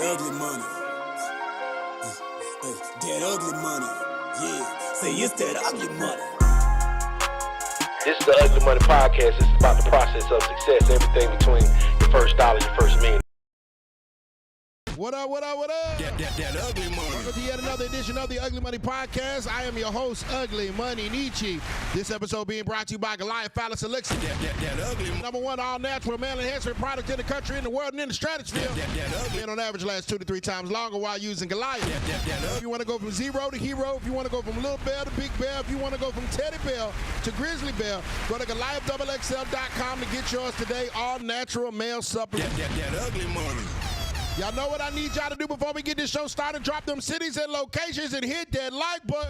ugly money. That ugly money. Yeah, say it's that ugly money. This is the Ugly Money Podcast. This is about the process of success, everything between your first dollar, your first million. What up, what up, what up? That ugly money. Welcome to yet another edition of the Ugly Money Podcast. I am your host, uglymoneyniche. This episode being brought to you by Goliath Phallus Elixir. That ugly money. Number one all-natural male enhancement product in the country, in the world, and in the stratosphere. That ugly. And on average lasts 2 to 3 times longer while using Goliath. If you want to go from zero to hero, if you want to go from little bear to big bear, if you want to go from teddy bear to grizzly bear, go to GoliathXXL.com to get yours today. All-natural male supplement. That ugly money. Y'all know what I need y'all to do before we get this show started? Drop them cities and locations and hit that like button.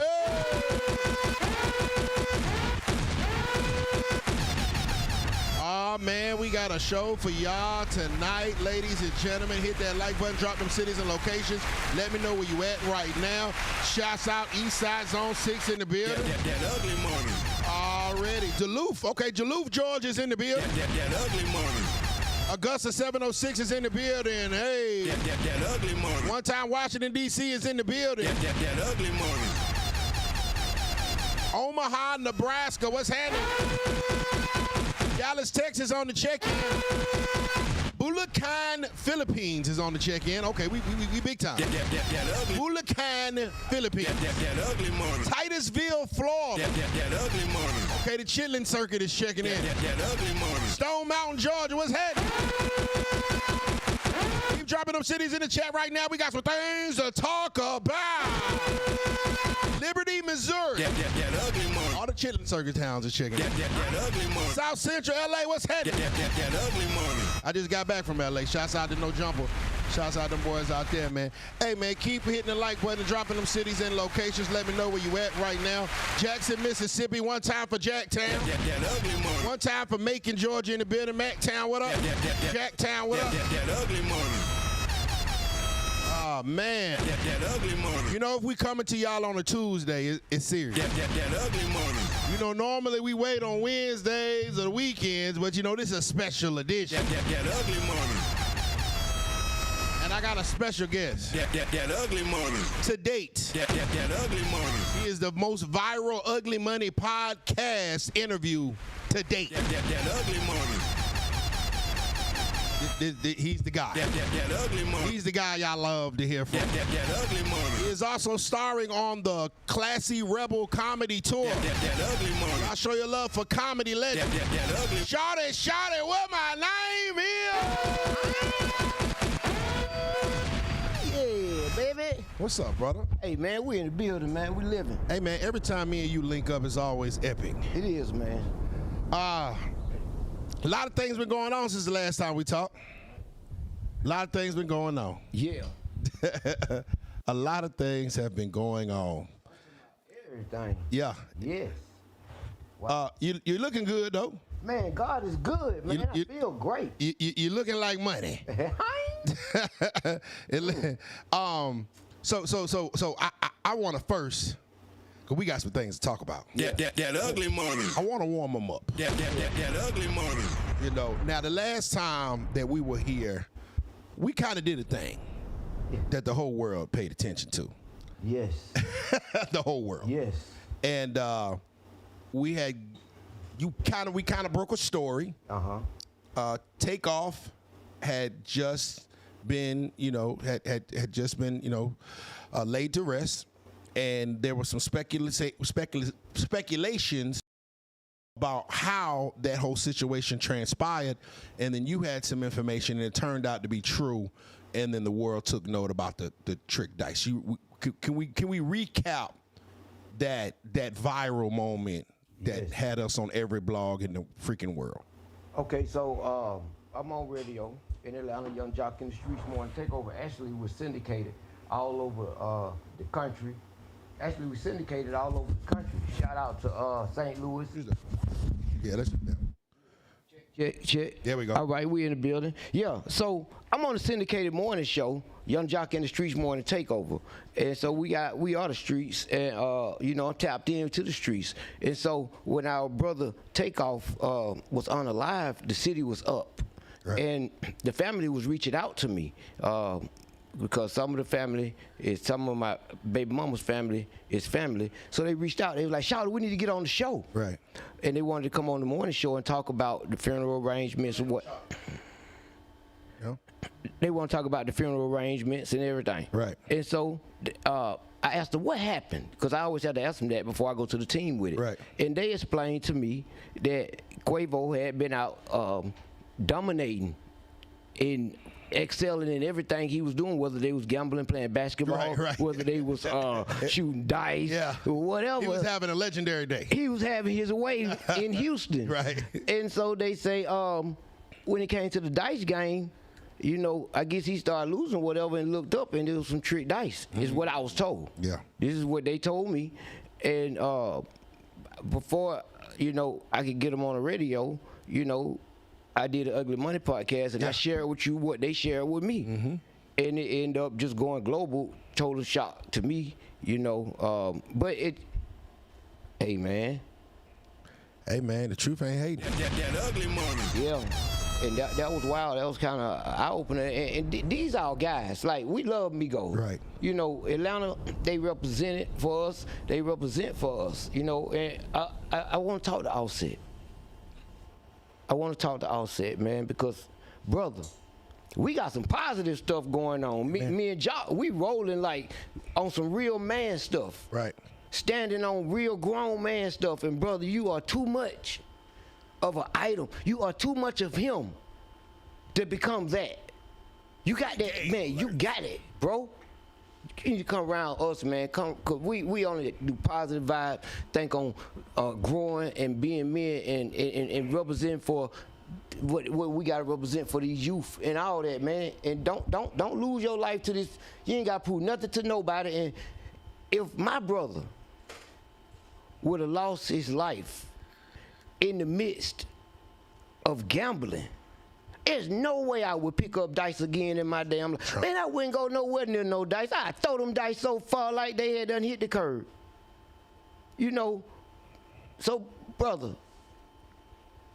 Oh, man, we got a show for y'all tonight, ladies and gentlemen. Hit that like button, drop them cities and locations. Let me know where you at right now. Shouts out Eastside Zone 6 in the building. That ugly money. Already. Duluth. Okay, Duluth, Georgia is in the building. That ugly money. Augusta 706 is in the building. Hey. That ugly money. One time Washington, D.C. is in the building. That ugly money. Omaha, Nebraska, what's happening? Dallas, Texas on the check-in. Bulacan, Philippines is on the check-in. Okay, we big time. That ugly. Bulacan, Philippines. That ugly money. Titusville, Florida. That ugly money. Okay, the Chitlin Circuit is checking in. That ugly money. Stone Mountain, Georgia, what's happening? Keep dropping them cities in the chat right now. We got some things to talk about. Liberty, Missouri. That ugly money. All the Chitlin Circuit towns are checking in. That ugly money. South Central LA, what's happening? That ugly money. I just got back from LA. Shouts out to No Jumper. Shouts out them boys out there, man. Hey, man, keep hitting the like button, dropping them cities and locations. Let me know where you at right now. Jackson, Mississippi. One time for Jacktown. That ugly money. One time for Macon, Georgia in the building. Mactown, what up? Jacktown, what up? That ugly money. Oh, man. That ugly money. You know, if we coming to y'all on a Tuesday, it's serious. That ugly money. You know, normally we wait on Wednesdays or the weekends, but, you know, this is a special edition. That ugly money. And I got a special guest. That ugly money. To date. That ugly money. He is the most viral Ugly Money Podcast interview to date. That ugly money. He's the guy. That ugly money. He's the guy y'all love to hear from. That ugly money. He is also starring on the Classy Rebel Comedy Tour. That ugly money. I'll show your love for comedy legend. That ugly. Shawty, what my name is? Yeah, baby. What's up, brother? Hey, man, we in the building, man. We living. Hey, man, every time me and you link up, it's always epic. It is, man. A lot of things been going on since the last time we talked. A lot of things been going on. Yeah. A lot of things have been going on. Everything. Yeah. Yes. Wow. You're looking good though. Man, God is good, man. You- I feel great. You're looking like money. So I want to first, because we got some things to talk about. That ugly money. I want to warm them up. That ugly money. You know, now the last time that we were here, we kind of did a thing that the whole world paid attention to. Yes. The whole world. Yes. And we kind of broke a story. Takeoff had just been, had just been, laid to rest, and there was some speculations about how that whole situation transpired, and then you had some information, and it turned out to be true, and then the world took note about the trick dice. Can we recap that viral moment that had us on every blog in the freaking world? Okay, so I'm on radio in Atlanta, Young Jock in the Streets Morning Takeover. Actually, was syndicated all over the country. Actually, we syndicated all over the country. Shout out to St. Louis. Yeah, that's Check. There we go. All right, we in the building. Yeah, so I'm on the syndicated morning show, Young Jock in the Streets Morning Takeover. And so we are the streets, and I'm tapped into the streets. And so when our brother Takeoff was unalive, the city was up. Right. And the family was reaching out to me. because some of the family is some of my baby mama's family is family. So they reached out. They was like, Shawty, we need to get on the show. Right. And they wanted to come on the morning show and talk about the funeral arrangements and what. Yeah. They want to talk about the funeral arrangements and everything. Right. And so I asked them what happened, because I always had to ask them that before I go to the team with it. Right. And they explained to me that Quavo had been out dominating in excelling in everything he was doing, whether they was gambling, playing basketball, right. whether they was shooting dice, whatever. He was having a legendary day. He was having his way in Houston. Right. And so they say when it came to the dice game, you know, I guess he started losing whatever and looked up and there was some trick dice, is what I was told. Yeah. This is what they told me. And before, you know, I could get them on the radio, you know, I did an Ugly Money podcast and I shared with you what they shared with me. And it ended up just going global, total shock to me, you know. But hey man, the truth ain't hating. That ugly money. yeah. And that was wild. That was kind of eye-opener. And these are guys. Like, we love Migos. Right. You know, Atlanta, they represent it for us. They represent for us. You know, and I want to talk to Offset. I want to talk to Offset, man, because, brother, we got some positive stuff going on. Me and Jock, we rolling like on some real man stuff. Right. Standing on real grown man stuff. And, brother, you are too much of an item. You are too much of him to become that. You got that, man. You got it, bro. You need to come around us, man. Come, cause we only do positive vibe. Think on growing and being men and represent for what we gotta represent for these youth and all that, man. And don't lose your life to this. You ain't gotta prove nothing to nobody. And if my brother would have lost his life in the midst of gambling, there's no way I would pick up dice again in my damn life. Man, I wouldn't go nowhere near no dice. I'd throw them dice so far like they had done hit the curb. You know, so, brother,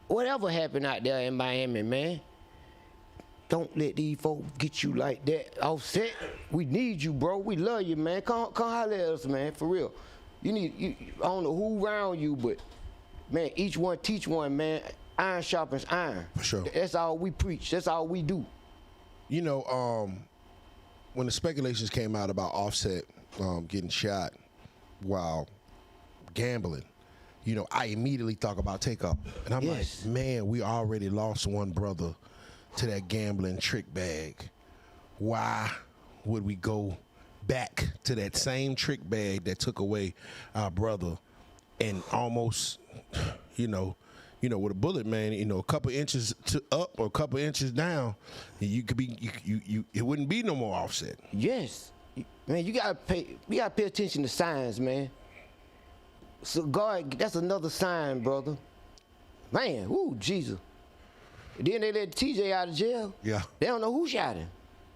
whatever happened out there in Miami, man, don't let these folks get you like that. Offset, we need you, bro. We love you, man. Come holler at us, man, for real. I don't know who around you, but man, each one teach one, man. Iron sharpens iron. For sure. That's all we preach. That's all we do. You know, when the speculations came out about Offset getting shot while gambling, you know, I immediately thought about Takeoff. And I'm like, man, we already lost one brother to that gambling trick bag. Why would we go back to that same trick bag that took away our brother and almost, you know, with a bullet, man, you know, a couple inches up or a couple inches down, you could be, it wouldn't be no more Offset. Yes, man, you gotta pay attention to signs, man. So God, that's another sign, brother. Man, ooh, Jesus. Then they let TJ out of jail. Yeah. They don't know who shot him.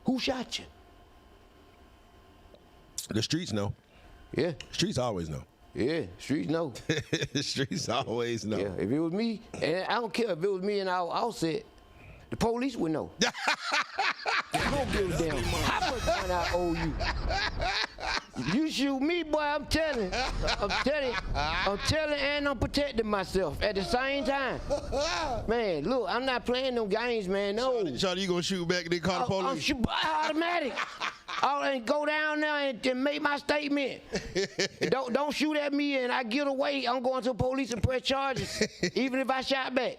Who shot you? The streets know. Yeah. Streets always know. Yeah, streets know. Streets always know. Yeah, if it was me, and I don't care if it was me and our Offset, the police would know. I don't give a damn how much money I owe you. You shoot me, boy, I'm telling, and I'm protecting myself at the same time. Man, look, I'm not playing them games, man, no. Shawty, you gonna shoot back and then call the police? I'm shoot automatic. And go down there and make my statement. Don't shoot at me and I get away. I'm going to the police and press charges, even if I shot back.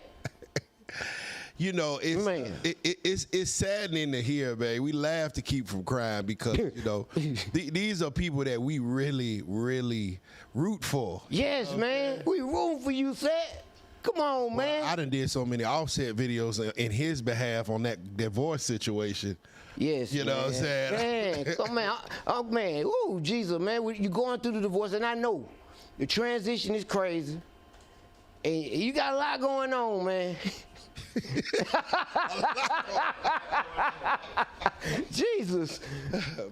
You know, it's saddening to hear, man. We laugh to keep from crying because, you know, these are people that we really, really root for. Yes, man. We root for you, Seth. Come on, man. I done did so many Offset videos in his behalf on that divorce situation. Yes, you know what I'm saying? Man, come on, man. Ooh, Jesus, man. You're going through the divorce, and I know the transition is crazy, and you got a lot going on, man. Jesus,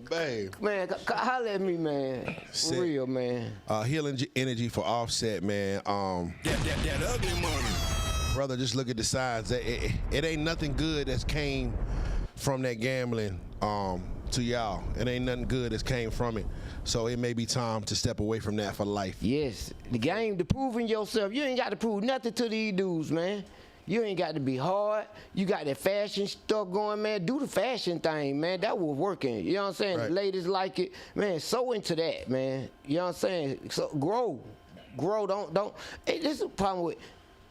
babe, man, holler at me, man. For real, man. Healing energy for Offset, man. That ugly money. Brother, just look at the signs. It ain't nothing good that's came from that gambling to y'all. It ain't nothing good that's came from it. So it may be time to step away from that for life. Yes, the game, the proving yourself. You ain't got to prove nothing to these dudes, man. You ain't got to be hard. You got that fashion stuff going, man. Do the fashion thing, man. That was working. You know what I'm saying? Right. The ladies like it. Man, so into that, man. You know what I'm saying? So grow. Don't. Hey, this is the problem with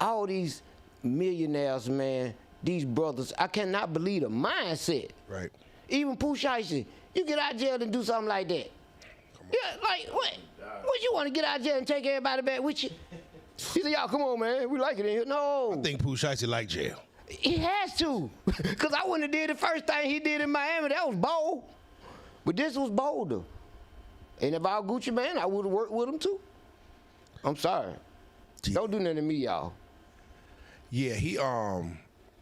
all these millionaires, man. These brothers. I cannot believe the mindset. Right. Even Pooh Shiesty, you get out of jail and do something like that. Yeah, like what? What you want to get out of jail and take everybody back with you? He said, y'all, come on, man. We like it in here. No. I think Pooh Shiesty like jail. He has to. Because I wouldn't have did the first thing he did in Miami. That was bold. But this was bolder. And if I was Gucci man, I would have worked with him too. I'm sorry. Yeah. Don't do nothing to me, y'all. Yeah, he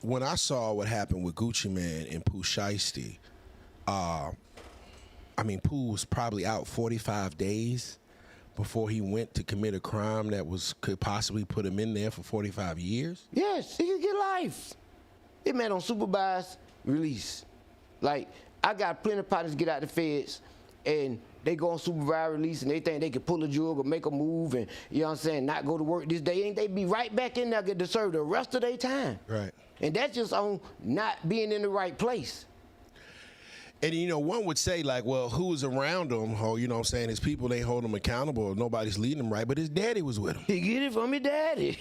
when I saw what happened with Gucci Man and Pooh Shiesty, I mean, Pooh was probably out 45 days before he went to commit a crime that could possibly put him in there for 45 years. Yes, he could get life. It man on supervised release. Like, I got plenty of partners get out the feds, and they go on supervised release, and they think they can pull a jug or make a move, and, you know what I'm saying, not go to work this day, and they be right back in there, get to serve the rest of their time. Right. And that's just on not being in the right place. And, you know, one would say, like, well, who was around him? Oh, you know what I'm saying? His people, they hold him accountable. Nobody's leading him right. But his daddy was with him. He get it from his daddy.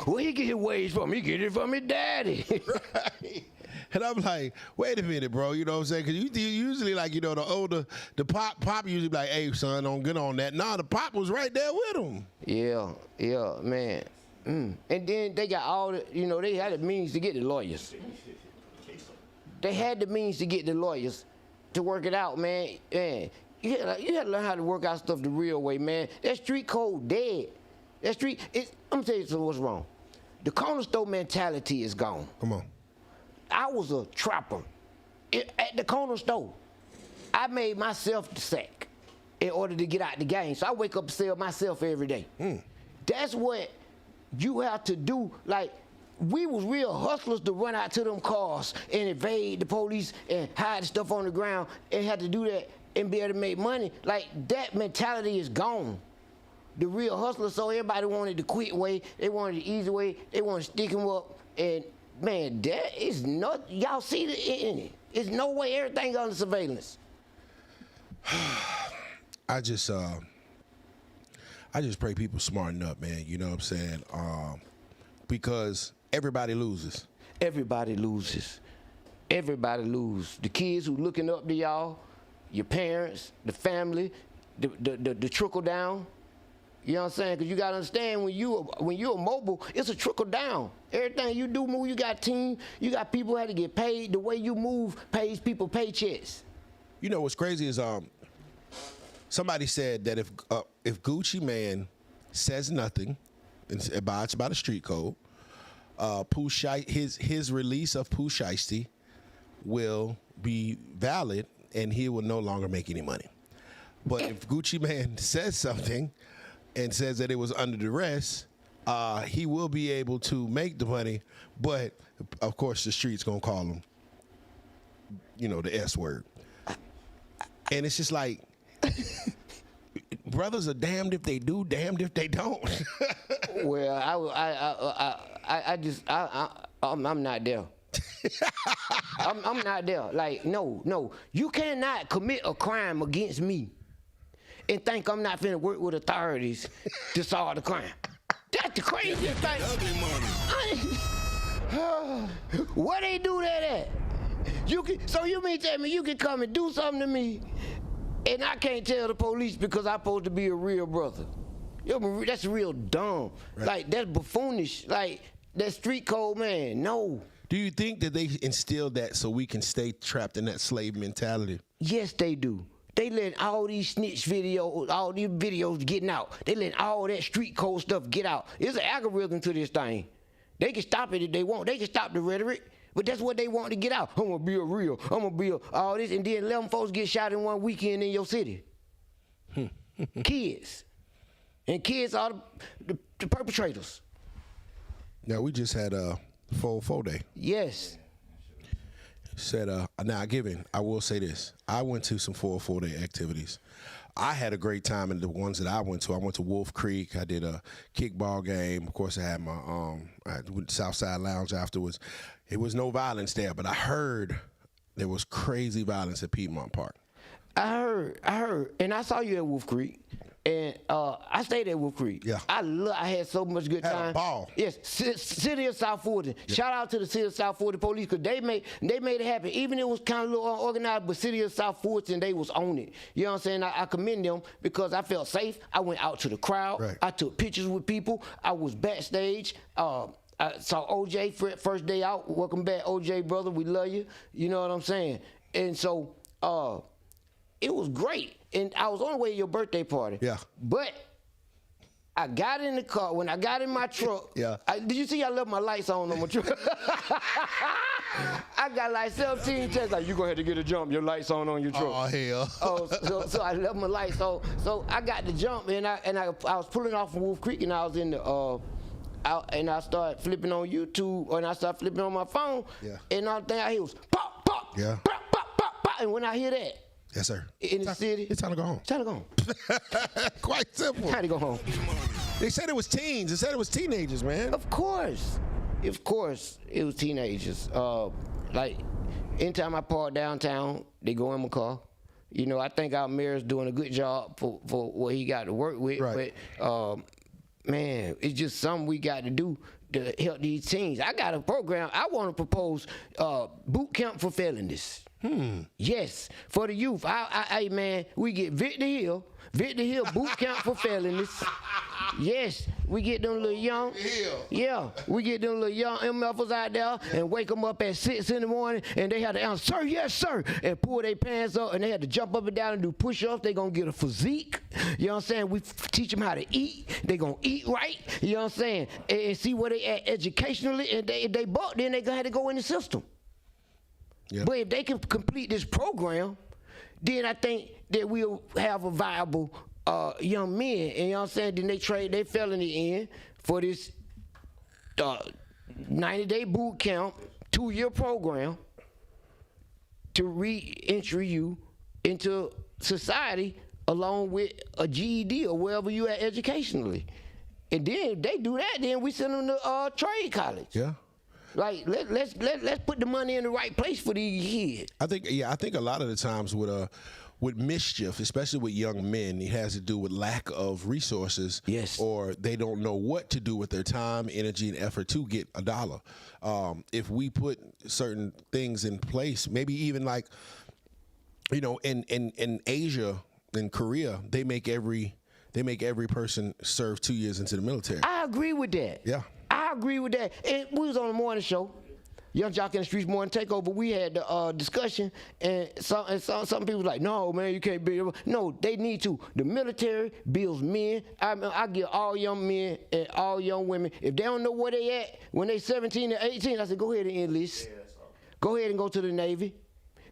Where he get his wage from? He get it from his daddy. Right. And I'm like, wait a minute, bro. You know what I'm saying? Because you usually, like, you know, the pop usually be like, hey, son, don't get on that. Nah, the pop was right there with him. Yeah, man. And then they got all the, you know, they had the means to get the lawyers. They had the means to get the lawyers to work it out, man. Man, you had to learn how to work out stuff the real way, man. That street code dead. I'm gonna tell you what's wrong. The corner store mentality is gone. Come on. I was a trapper at the corner store. I made myself the sack in order to get out the game. So I wake up and sell myself every day. That's what you have to do. Like, we was real hustlers to run out to them cars and evade the police and hide the stuff on the ground and had to do that and be able to make money. Like, that mentality is gone. The real hustlers, so everybody wanted the quick way, they wanted the easy way, they wanted to stick them up, and man, that is not, y'all see in it. There's no way everything under surveillance. I just pray people smarten up, man. You know what I'm saying? Because everybody loses. Everybody loses. Everybody loses. The kids who looking up to y'all, your parents, the family, the trickle down. You know what I'm saying? Because you got to understand, when you're mobile, it's a trickle down. Everything you do move, you got team, you got people who have to get paid. The way you move pays people paychecks. You know what's crazy is somebody said that if Gucci Man says nothing and abides by the street code, his release of Pooh Shiesty will be valid and he will no longer make any money. But if Gucci Man says something and says that it was under duress, he will be able to make the money, but of course the street's gonna call him, you know, the S word. And it's just like, brothers are damned if they do, damned if they don't. Well, I'm not there. I'm not there. Like, no, you cannot commit a crime against me and think I'm not finna work with authorities to solve the crime. That's the craziest thing. Where they do that at? So you mean tell me you can come and do something to me and I can't tell the police because I'm supposed to be a real brother? That's real dumb. Right. Like, that's buffoonish. Like, that street code, man, no. Do you think that they instilled that so we can stay trapped in that slave mentality? Yes, they do. They let all these snitch videos, all these videos getting out. They let all that street code stuff get out. There's an algorithm to this thing. They can stop it if they want. They can stop the rhetoric, but that's what they want to get out. I'm gonna be a real. I'm gonna be all this, and then 11 folks get shot in one weekend in your city. Kids. And kids are the perpetrators. Now, we just had a 4-4 day. Yes. Said, now I will say this. I went to some 404-day activities. I had a great time in the ones that I went to. I went to Wolf Creek. I did a kickball game. Of course, I had my I went to Southside Lounge afterwards. It was no violence there, but I heard there was crazy violence at Piedmont Park. I heard, and I saw you at Wolf Creek, and I stayed at Wolf Creek. Yeah. I had so much good time. Had a ball. Yes, City of South Fulton. Yeah. Shout out to the City of South Fulton police, because they made it happen. Even it was kind of a little unorganized, but City of South Fulton, they was on it. You know what I'm saying? I commend them because I felt safe. I went out to the crowd. Right. I took pictures with people. I was backstage. I saw OJ first day out. Welcome back, OJ, brother. We love you. You know what I'm saying? And so, it was great. And I was on the way to your birthday party. Yeah. But I got in the car. When I got in my truck, yeah. Did you see I left my lights on my truck? I got like 17 texts like, you gonna have to get a jump, your lights on your truck. Oh, hell. So I left my lights on. So I got the jump, and I was pulling off from Wolf Creek, and I was in the and I started flipping on YouTube, and I started flipping on my phone. Yeah. And all thing I hear was pop, pop, yeah. pop, pop, pop, pop. And when I hear that, yes, sir. In the city, it's time to go home. Time to go home. Quite simple. Time to go home. They said it was teens. They said it was teenagers, man. Of course, it was teenagers. Like anytime I park downtown, they go in my car. You know, I think our mayor's doing a good job for what he got to work with. Right. But man, it's just something we got to do to help these teens. I got a program. I want to propose boot camp for felonies. Yes, for the youth. Hey, man, we get Victor Hill boot camp for felonies. Yes, we get them little young. Yeah, we get them little young MFers out there and wake them up at 6 in the morning, and they had to answer, sir, yes, sir, and pull their pants up, and they had to jump up and down and do push-ups. They gonna get a physique. You know what I'm saying? We teach them how to eat. They gonna eat right. You know what I'm saying? And see where they at educationally, and if they buck, then they gonna have to go in the system. Yep. But if they can complete this program, then I think that we'll have a viable young men. And you know what I'm saying? Then they trade their felony in for this 90-day boot camp, 2-year program to re-entry you into society along with a GED or wherever you at educationally. And then if they do that, then we send them to trade college. Yeah. Like let's put the money in the right place for these kids. I think a lot of the times with mischief, especially with young men, it has to do with lack of resources. Yes. Or they don't know what to do with their time, energy, and effort to get a dollar. If we put certain things in place, maybe even like, you know, in Asia, in Korea, they make every person serve 2 years into the military. I agree with that. Yeah. I agree with that. And we was on the morning show, Young Jock in the Streets Morning Takeover. We had the discussion, and some people was like, no, man, you can't be. No, they need to. The military builds men. I give all young men and all young women, if they don't know where they at, when they 17 and 18, I said, go ahead and enlist. Go ahead and go to the Navy.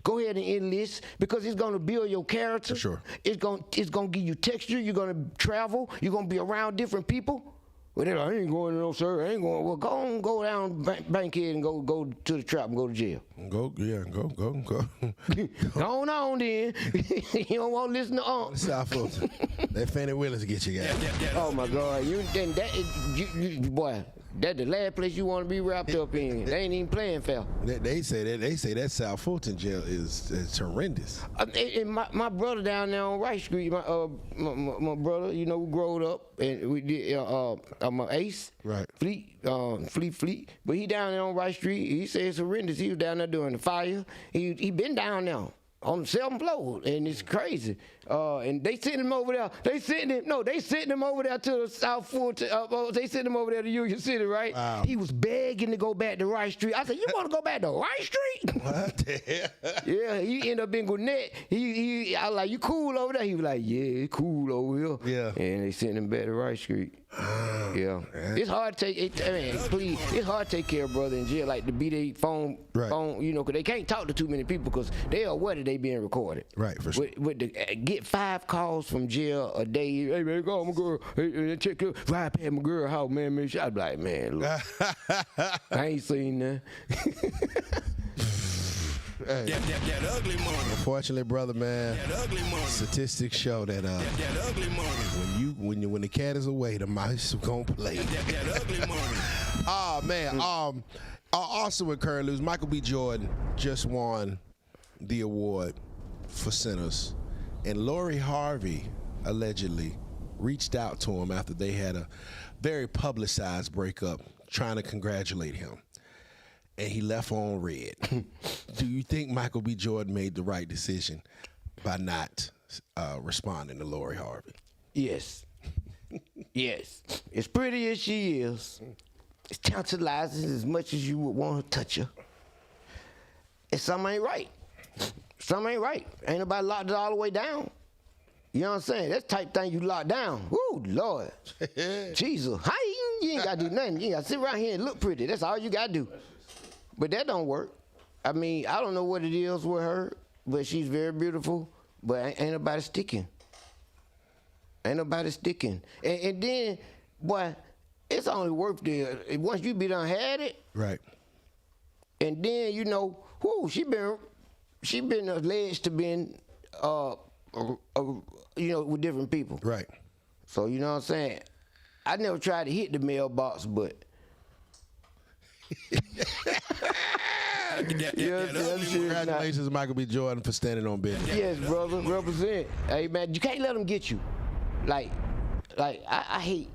Go ahead and enlist, because it's gonna build your character. For sure. It's gonna give you texture. You're gonna travel. You're gonna be around different people. Well, they're like, I ain't going, no, sir. I ain't going. Well, go down Bankhead and go to the trap and go to jail. Go. Go on then. You don't want to listen to South Fulton. That Fannie Willis get you guys. Oh my God, boy. That's the last place you want to be wrapped up in. They ain't even playing fair. They say that South Fulton jail is horrendous. And my brother down there on Rice Street, my brother, you know, we growed up, and we did my Ace, right? Fleet. But he down there on Rice Street. He said it's horrendous. He was down there during the fire. He been down there on the 7th floor, and it's crazy. And they sent him over there. They sent him over there to the South Fulton. They sent him over there to Union City, right? Wow. He was begging to go back to Rice Street. I said, you want to go back to Rice Street? What the hell? Yeah, he ended up in Gwinnett. I was like, you cool over there? He was like, yeah, it's cool over here. Yeah. And they sent him back to Rice Street. Yeah. Man. It's hard to take, please, it's hard to take care of brother in jail, like to be their phone, you know, because they can't talk to too many people because they are aware that they being recorded. Right, for sure. With the, get 5 calls from jail a day. Hey, man, call my girl. Hey, check your ride past my girl house, man. I'd be like, man, look, I ain't seen that. Hey. That ugly money. Unfortunately, brother, man, That ugly money. statistics show that That ugly money. when the cat is away, the mice gonna play. That ugly money. Oh man, also in current news, Michael B. Jordan just won the award for Sinners, and Lori Harvey allegedly reached out to him after they had a very publicized breakup, trying to congratulate him, and he left on red. Do you think Michael B. Jordan made the right decision by not responding to Lori Harvey? Yes. Yes. As pretty as she is, as tantalizing as much as you would want to touch her, and something ain't right. Something ain't right. Ain't nobody locked it all the way down. You know what I'm saying? That type thing you lock down. Woo, Lord. Jesus. How you ain't got to do nothing. You got to sit around here and look pretty. That's all you got to do. But that don't work. I mean, I don't know what it is with her, but she's very beautiful, but ain't nobody sticking. Ain't nobody sticking. And then, boy, it's only worth it. Once you be done had it, Right. and then, you know, whoo, she been alleged to been, you know, with different people. Right. So, you know what I'm saying? I never tried to hit the mailbox, but. Congratulations, Michael B. Jordan, for standing on business. Yes, brother, represent. Hey, man, you can't let them get you. Like I hate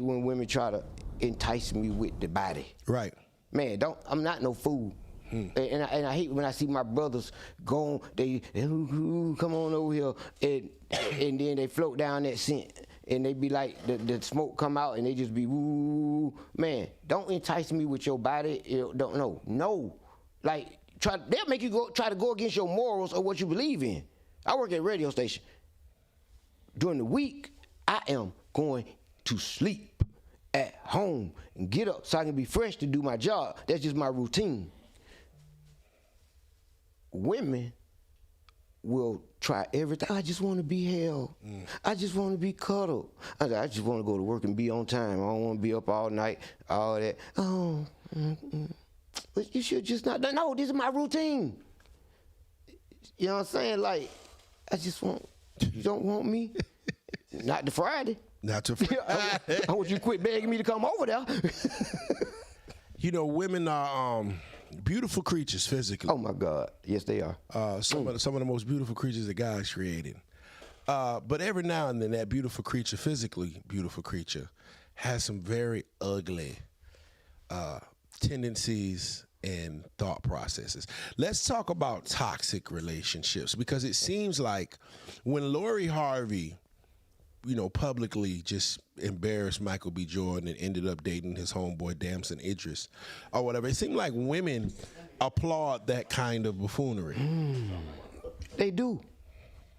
when women try to entice me with the body. Right. Man, I'm not no fool. And I hate when I see my brothers go on, they come on over here, and then they float down that scent, and they be like, the smoke come out, and they just be, woo. Man, don't entice me with your body. No. Like, they'll make you try to go against your morals or what you believe in. I work at a radio station. During the week, I am going to sleep at home and get up so I can be fresh to do my job. That's just my routine. Women will try everything. I just want to be held. I just want to be cuddled. I just want to go to work and be on time. I don't want to be up all night, all that. But you should just not. No, this is my routine. You know what I'm saying? Like, I just want, you don't want me? Not to Friday. Not to Friday. I want you to quit begging me to come over there. You know, women are beautiful creatures physically. Oh my God, yes they are. Some of the most beautiful creatures that God's created. But every now and then, that beautiful creature, physically beautiful creature, has some very ugly tendencies and thought processes. Let's talk about toxic relationships, because it seems like when Lori Harvey, you know, publicly just embarrassed Michael B. Jordan and ended up dating his homeboy Damson Idris or whatever, it seemed like women applaud that kind of buffoonery. They do.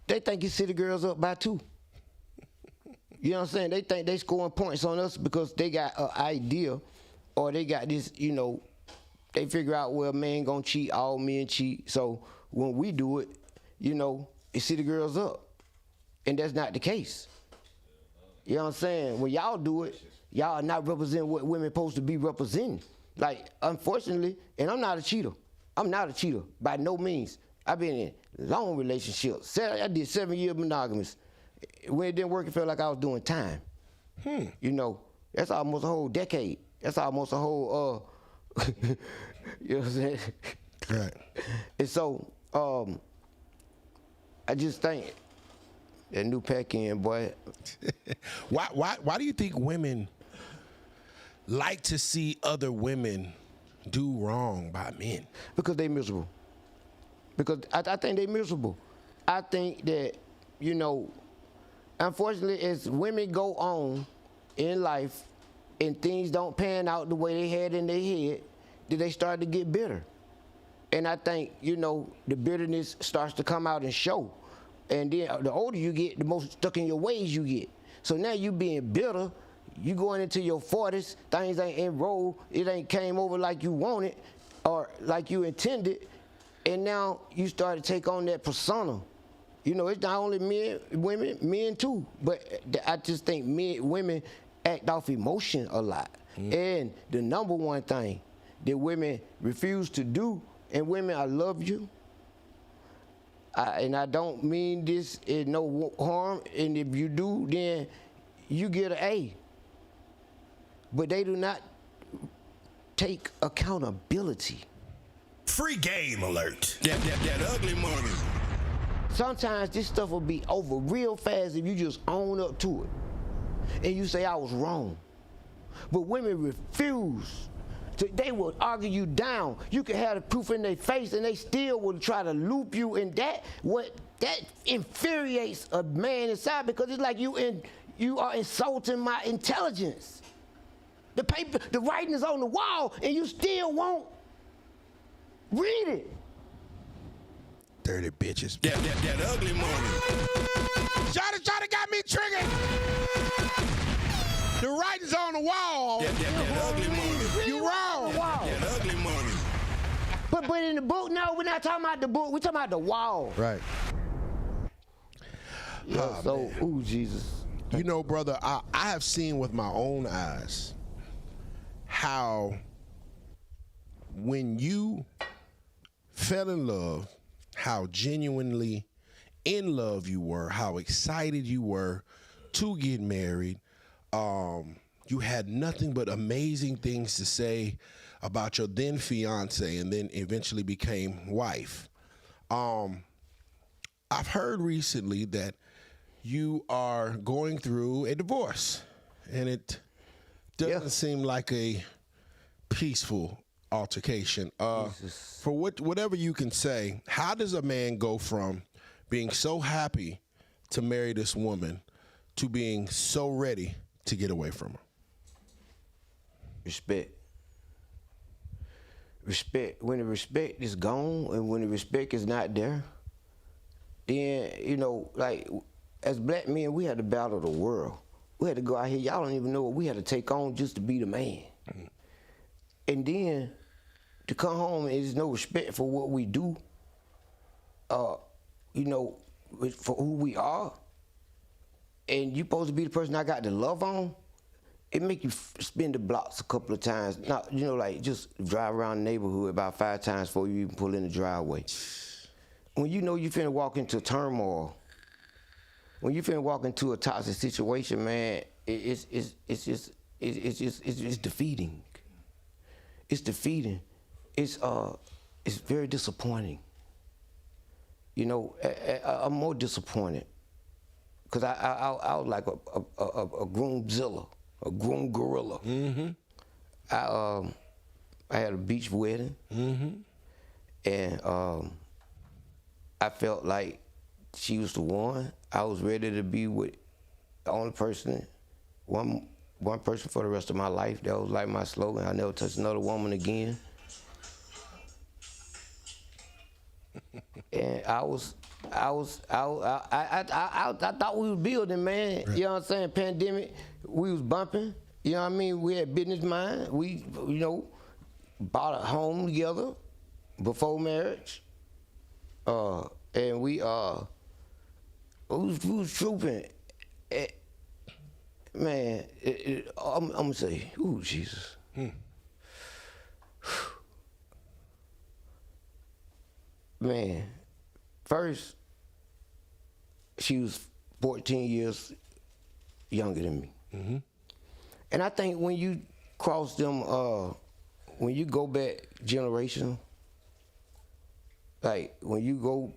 They think you city girls up by 2. You know what I'm saying? They think they scoring points on us because they got an idea, or they got this, you know, they figure out, well, man gonna cheat, all men cheat. So when we do it, you know, it's city girls up. And that's not the case. You know what I'm saying? When y'all do it, y'all are not representing what women supposed to be representing. Like, unfortunately, and I'm not a cheater. I'm not a cheater by no means. I've been in long relationships. I did 7 years monogamous. When it didn't work, it felt like I was doing time. You know, that's almost a whole decade. That's almost a whole, you know what I'm saying? Right. And so, I just think that new pack in, boy. Why do you think women like to see other women do wrong by men? Because they miserable. Because I think they miserable. I think that, you know, unfortunately, as women go on in life and things don't pan out the way they had in their head, that they start to get bitter. And I think, you know, the bitterness starts to come out and show. And then the older you get, the more stuck in your ways you get. So now you being bitter, you going into your 40s, things ain't enrolled, it ain't came over like you wanted or like you intended, and now you start to take on that persona. You know, it's not only men, women, men too, but I just think women act off emotion a lot. And the number one thing that women refuse to do And women, I love you. And I don't mean this in no harm. And if you do, then you get an A. But they do not take accountability. Free game alert. That ugly money. Sometimes this stuff will be over real fast if you just own up to it. And you say, I was wrong. But women refuse. They will argue you down. You can have the proof in their face and they still will try to loop you in that. That infuriates a man inside because it's like you are insulting my intelligence. The writing is on the wall and you still won't read it. Dirty bitches. That ugly money. Shawty got me triggered. The writing's on the wall. That ugly money. You wrong. That ugly money. But in the book, no, we're not talking about the book. We're talking about the wall. Right. Yeah, ooh, Jesus. You know, brother, I have seen with my own eyes how when you fell in love, how genuinely in love you were, how excited you were to get married. You had nothing but amazing things to say about your then fiance and then eventually became wife. I've heard recently that you are going through a divorce, and it doesn't seem like a peaceful altercation. For whatever you can say, how does a man go from being so happy to marry this woman to being so ready to get away from her? Respect. When the respect is gone and when the respect is not there, then, you know, like, as black men, we had to battle the world. We had to go out here. Y'all don't even know what we had to take on just to be the man. Mm-hmm. And then to come home and there's no respect for what we do, you know, for who we are, and you supposed to be the person I got to love on, it make you spin the blocks a couple of times. Not, you know, like just drive around the neighborhood about 5 times before you even pull in the driveway. When you know you finna walk into turmoil, when you finna walk into a toxic situation, man, it's defeating. It's defeating. It's very disappointing. You know, I'm more disappointed because I was like a groomzilla, a groom gorilla. Mm-hmm. I had a beach wedding, mm-hmm. and I felt like she was the one. I was ready to be with the only person, one person for the rest of my life. That was like my slogan. I never touch another woman again. And I thought we was building, man. Right. You know what I'm saying? Pandemic, we was bumping. You know what I mean? We had business mind. We, you know, bought a home together before marriage. And we was trooping. Man, I'm gonna say, ooh, Jesus. Man, first, she was 14 years younger than me. Mm-hmm. And I think when you cross them, when you go back generation, like when you go,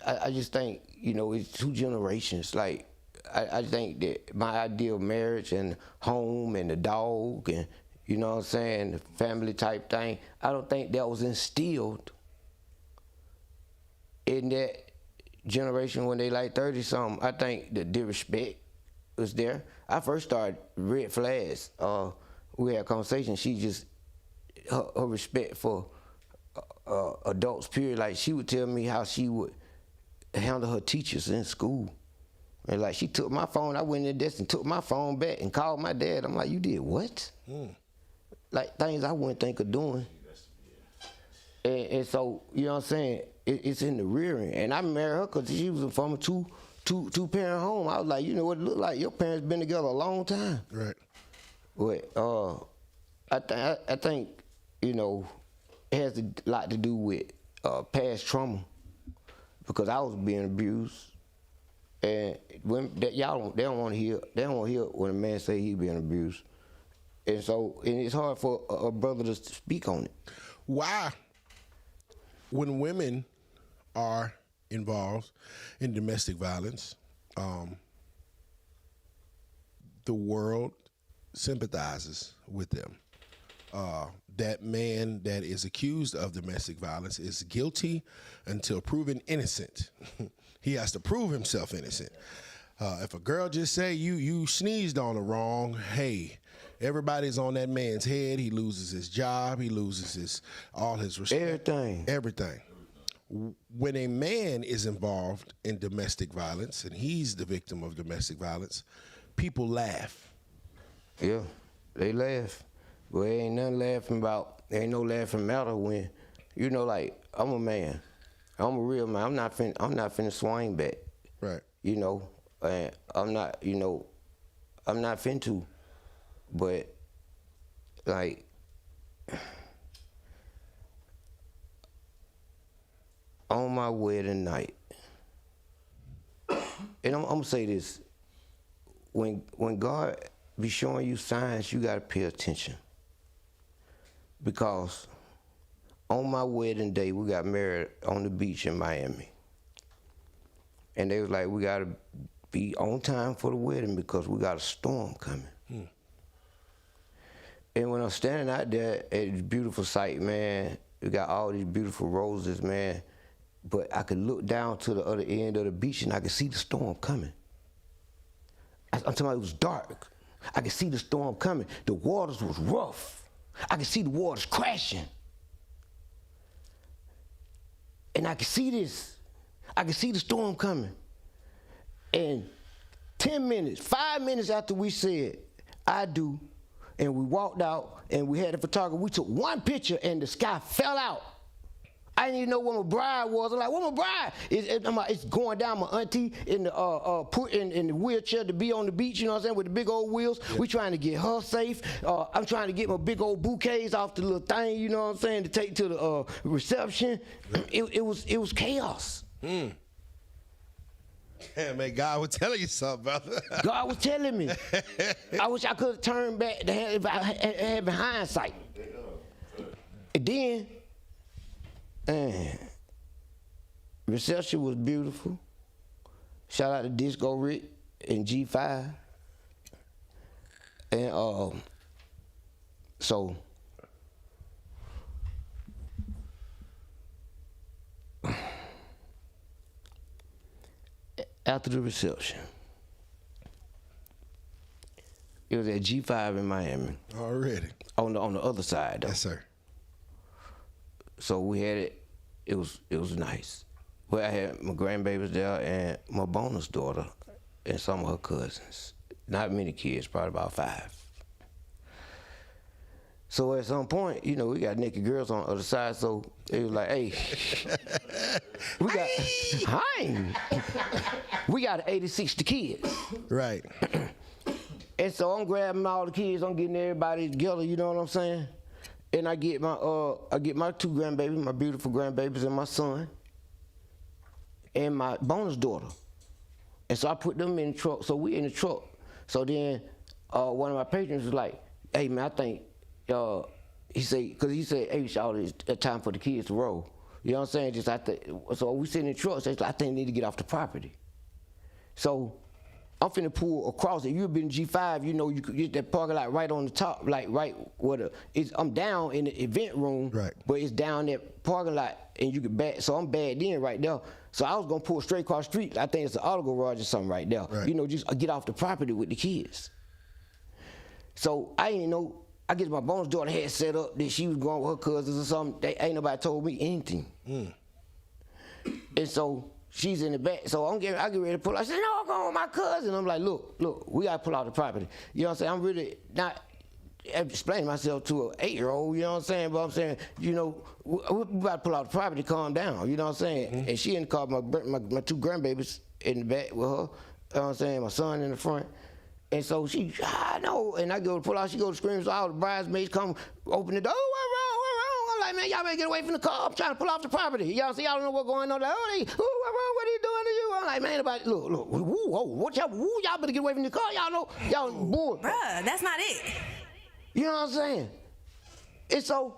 I just think, you know, it's 2 generations. Like, I think that my idea of marriage and home and the dog and, you know what I'm saying, the family type thing, I don't think that was instilled in that generation when they like 30-something. I think the disrespect was there. I first started red flags. We had a conversation. She just, her respect for adults, period. Like, she would tell me how she would handle her teachers in school. And like, she took my phone, I went in the desk and took my phone back and called my dad. I'm like, you did what? Like, things I wouldn't think of doing. And so, you know what I'm saying, it's in the rearing. And I married her because she was from a two-parent home. I was like, you know what it looked like? Your parents been together a long time. Right. But I think, you know, it has a lot to do with past trauma because I was being abused. And they don't want to hear when a man say he being abused. And it's hard for a brother to speak on it. Why, when women are involved in domestic violence, the world sympathizes with them. That man that is accused of domestic violence is guilty until proven innocent. He has to prove himself innocent. If a girl just say you sneezed on her wrong, hey, everybody's on that man's head. He loses his job. He loses all his respect. Everything. When a man is involved in domestic violence and he's the victim of domestic violence, people laugh. Yeah, they laugh. But ain't nothing laughing about. Ain't no laughing matter when, like I'm a man. I'm a real man. I'm not finna swing back. Right. And I'm not finna. But like, on my wedding night, and I'm gonna say this: when God be showing you signs, you gotta pay attention. Because on my wedding day, we got married on the beach in Miami. And they was like, we gotta be on time for the wedding because we got a storm coming. And when I'm standing out there at this beautiful sight, man, we got all these beautiful roses, man, but I could look down to the other end of the beach and I could see the storm coming. I'm talking about it was dark. I could see the storm coming. The waters was rough. I could see the waters crashing. And I could see this. I could see the storm coming. And 5 minutes after we said, I do, and we walked out and we had a photographer, we took one picture and the sky fell out. I didn't even know where my bride was. I'm like, where my bride? It's going down. My auntie in the put in the wheelchair to be on the beach, you know what I'm saying, with the big old wheels. Yep. We trying to get her safe. I'm trying to get my big old bouquets off the little thing, you know what I'm saying, to take to the reception. Yep. It was chaos. Yeah, man, God was telling you something, brother. God was telling me. I wish I could have turned back if I had hindsight. And then, reception was beautiful. Shout out to Disco Rick and G5. And so after the reception, it was at G5 in Miami. Already. On the other side, though. Yes, sir. So we had it. It was nice. Well, I had my grandbabies there and my bonus daughter and some of her cousins. Not many kids, probably about 5. So at some point, we got naked girls on the other side. So it was like, hey, we got 80-60 kids. Right. And so I'm grabbing all the kids. I'm getting everybody together. You know what I'm saying? And I get my 2 grandbabies, my beautiful grandbabies, and my son, and my bonus daughter. And so I put them in the truck. So we in the truck. So then one of my patrons was like, "Hey man, I think," he said, "Hey, Shawty, it's time for the kids to roll." You know what I'm saying? So we sit in the truck. So he's like, "I think they need to get off the property." So I'm finna pull across it. You've been G5, you could get that parking lot right on the top, like right where I'm down in the event room, right, but it's down that parking lot, and you could back. So I'm bagged in right there. So I was gonna pull straight across the street. I think it's the auto garage or something right there. Right. Just get off the property with the kids. So I didn't know. I guess my bonus daughter had set up that she was going with her cousins or something. Ain't nobody told me anything. And so she's in the back, so I get ready to pull out. I said, "No, I'm going with my cousin." I'm like, look, we gotta pull out the property. You know what I'm saying? I'm really not explaining myself to an 8-year-old, you know what I'm saying? But I'm saying, we gotta pull out the property, calm down, you know what I'm saying? And she in the car, my 2 grandbabies in the back with her, you know what I'm saying? My son in the front. And so I know, and I go to pull out, she goes to scream, so all the bridesmaids come open the door, what wrong? I'm like, man, y'all better get away from the car. I'm trying to pull off the property. Y'all see, y'all don't know what's going on. Like, what are you doing to you? I'm like, man, everybody, look, what y'all better get away from the car. Y'all know, y'all bored. Bruh, that's not it. You know what I'm saying? And so,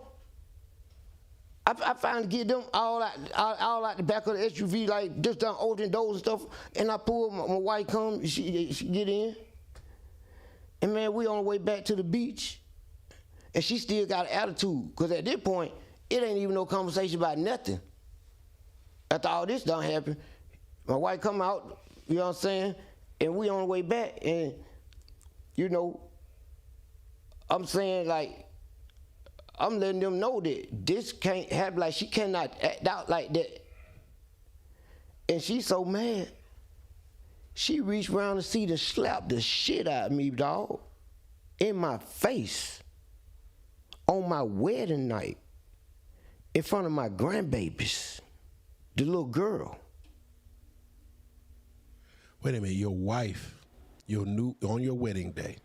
I finally get them all out the back of the SUV, like just done opening doors and stuff. And I pull, my wife come, she get in. And man, we on the way back to the beach. And she still got an attitude. Because at this point, it ain't even no conversation about nothing. After all this done happened, my wife come out, you know what I'm saying? And we on the way back. And, you know, I'm saying like, I'm letting them know that this can't happen, like she cannot act out like that. And she's so mad. She reached around the seat and slapped the shit out of me, dog. In my face. On my wedding night. In front of my grandbabies. The little girl. Wait a minute, your wife, on your wedding day,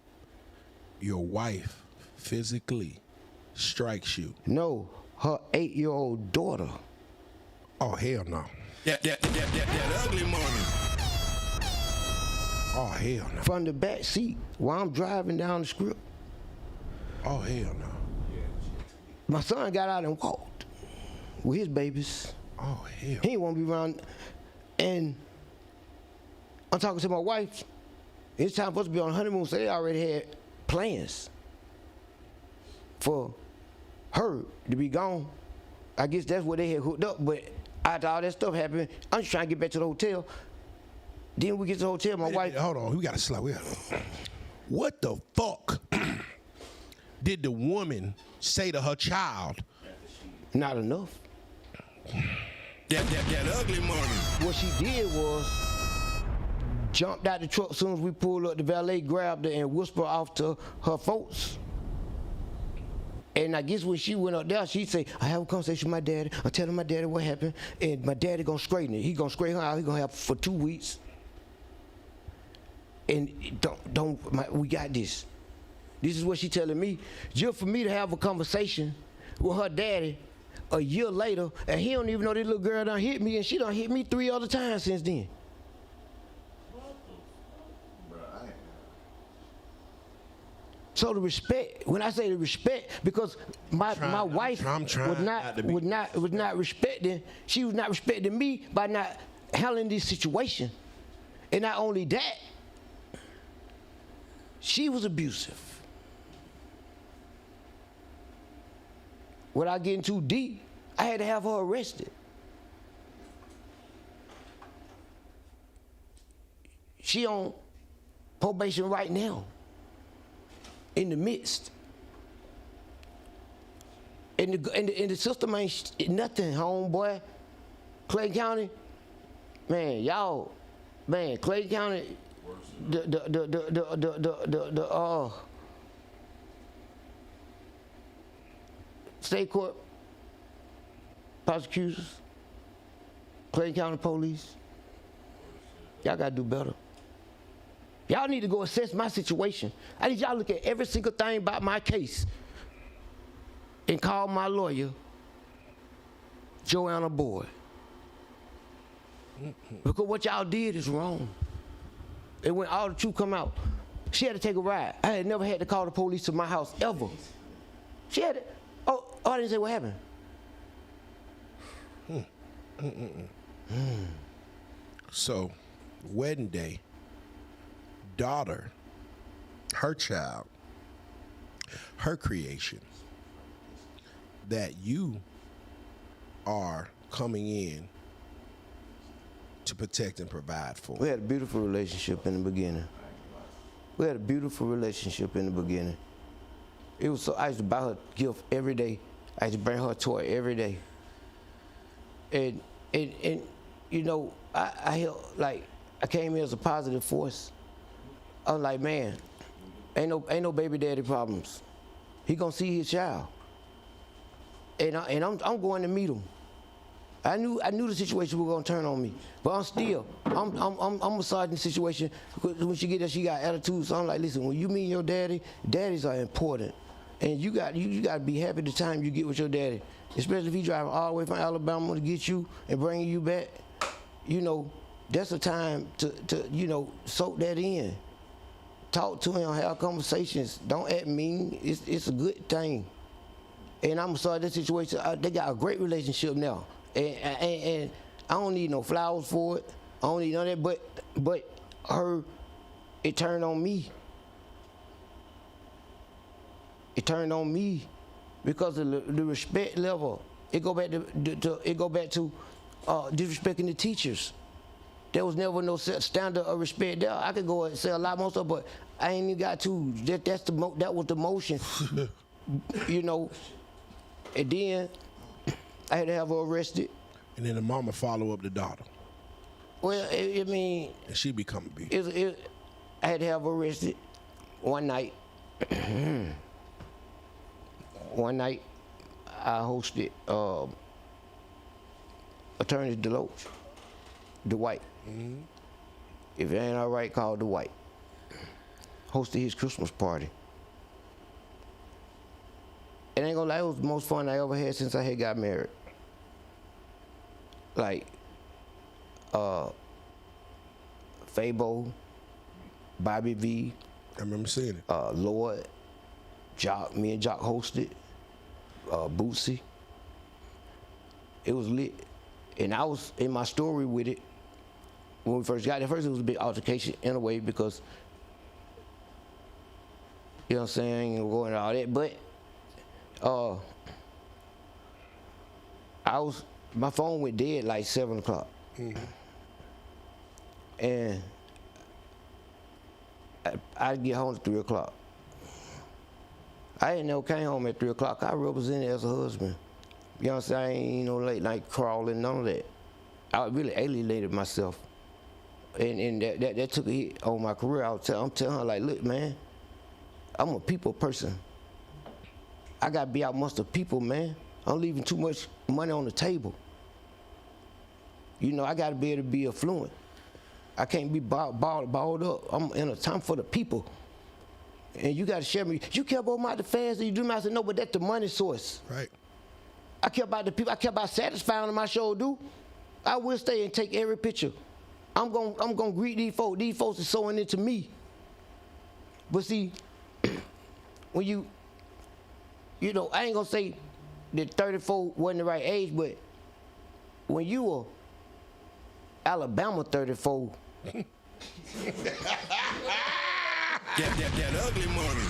your wife physically strikes you? No, her 8-year-old daughter. Oh, hell no. That ugly money. Oh, hell no. From the back seat while I'm driving down the strip. Oh, hell no. My son got out and walked with his babies. Oh, hell. He didn't want to be around. And I'm talking to my wife. It's time for us to be on honeymoon, so they already had plans for her to be gone. I guess that's where they had hooked up, but after all that stuff happened, I'm just trying to get back to the hotel. Then we get to the hotel, my wife. Hold on, we gotta slow. What the fuck did the woman say to her child? Not enough. That ugly money. What she did was jumped out the truck as soon as we pulled up. The valet grabbed her and whispered off to her folks. And I guess when she went up there, she said, I have a conversation with my daddy. I'm telling my daddy what happened, and my daddy gonna straighten it. He gonna straighten her out. He gonna have for 2 weeks. And we got this. This is what she telling me. Just for me to have a conversation with her daddy a year later, and he don't even know this little girl done hit me, and she done hit me 3 other times since then. So the respect, when I say the respect, because my wife was not respecting, she was not respecting me by not handling this situation. And not only that, she was abusive. Without getting too deep, I had to have her arrested. She on probation right now. In the midst. And the system ain't nothing, homeboy. Clay County, man, y'all, man, Clay County, the state court prosecutors, Clay County police, y'all gotta do better. Y'all need to go assess my situation. I need y'all to look at every single thing about my case and call my lawyer, Joanna Boyd. Because what y'all did is wrong. And when all the truth come out, she had to take a ride. I had never had to call the police to my house, ever. She had to, I didn't say what happened. So, wedding day, daughter, her child, her creation, that you are coming in to protect and provide for. We had a beautiful relationship in the beginning. It was so, I used to buy her a gift every day. I used to bring her a toy every day. And you know, I came here as a positive force. I was like, man, ain't no baby daddy problems. He gonna see his child. And I'm going to meet him. I knew the situation was gonna turn on me, but I'm massaging the situation. When she get there, she got attitude. So I'm like, listen, when you meet your daddy, daddies are important. And you got to be happy the time you get with your daddy, especially if he driving all the way from Alabama to get you and bringing you back. You know, that's a time to you know, soak that in. Talk to him, have conversations. Don't act mean. It's a good thing. And I'm sorry, that situation, they got a great relationship now. And I don't need no flowers for it. I don't need none of that, but it turned on me. It turned on me because of the respect level. It go back to disrespecting the teachers. There was never no standard of respect there. I could go and say a lot more stuff, but I ain't even got to. That was the motion, you know. And then I had to have her arrested. And then the mama follow up the daughter. Well, I mean, and she become a beast. I had to have her arrested one night. One night, I hosted Attorney Deloach, Dwight. Mm-hmm. If it ain't all right, call Dwight. Hosted his Christmas party. It ain't gonna lie, it was the most fun I ever had since I had got married. Like, Fabo, Bobby V. I remember seeing it. Lord, Jock, me and Jock hosted. Bootsy. It was lit. And I was in my story with it when we first got there. First, it was a big altercation in a way because, you know what I'm saying, and going all that. But my phone went dead like 7 o'clock. Mm-hmm. And I'd get home at 3 o'clock. I ain't never came home at 3 o'clock. I represented as a husband. You know what I'm saying? I ain't no late night crawling, none of that. I really alienated myself. And that took a hit on my career. I'm telling her, like, look, man, I'm a people person. I got to be out amongst the people, man. I'm leaving too much money on the table. You know, I got to be able to be affluent. I can't be balled up. I'm in a time for the people. And you got to share me. You care about the fans that you do. I said, no, but that's the money source. Right. I care about the people. I care about satisfying them. My show do. I will stay and take every picture. I'm gonna greet these folks. These folks are sewing into me. But see, when you know, I ain't gonna say that 34 wasn't the right age, but when you were Alabama 34. That ugly money.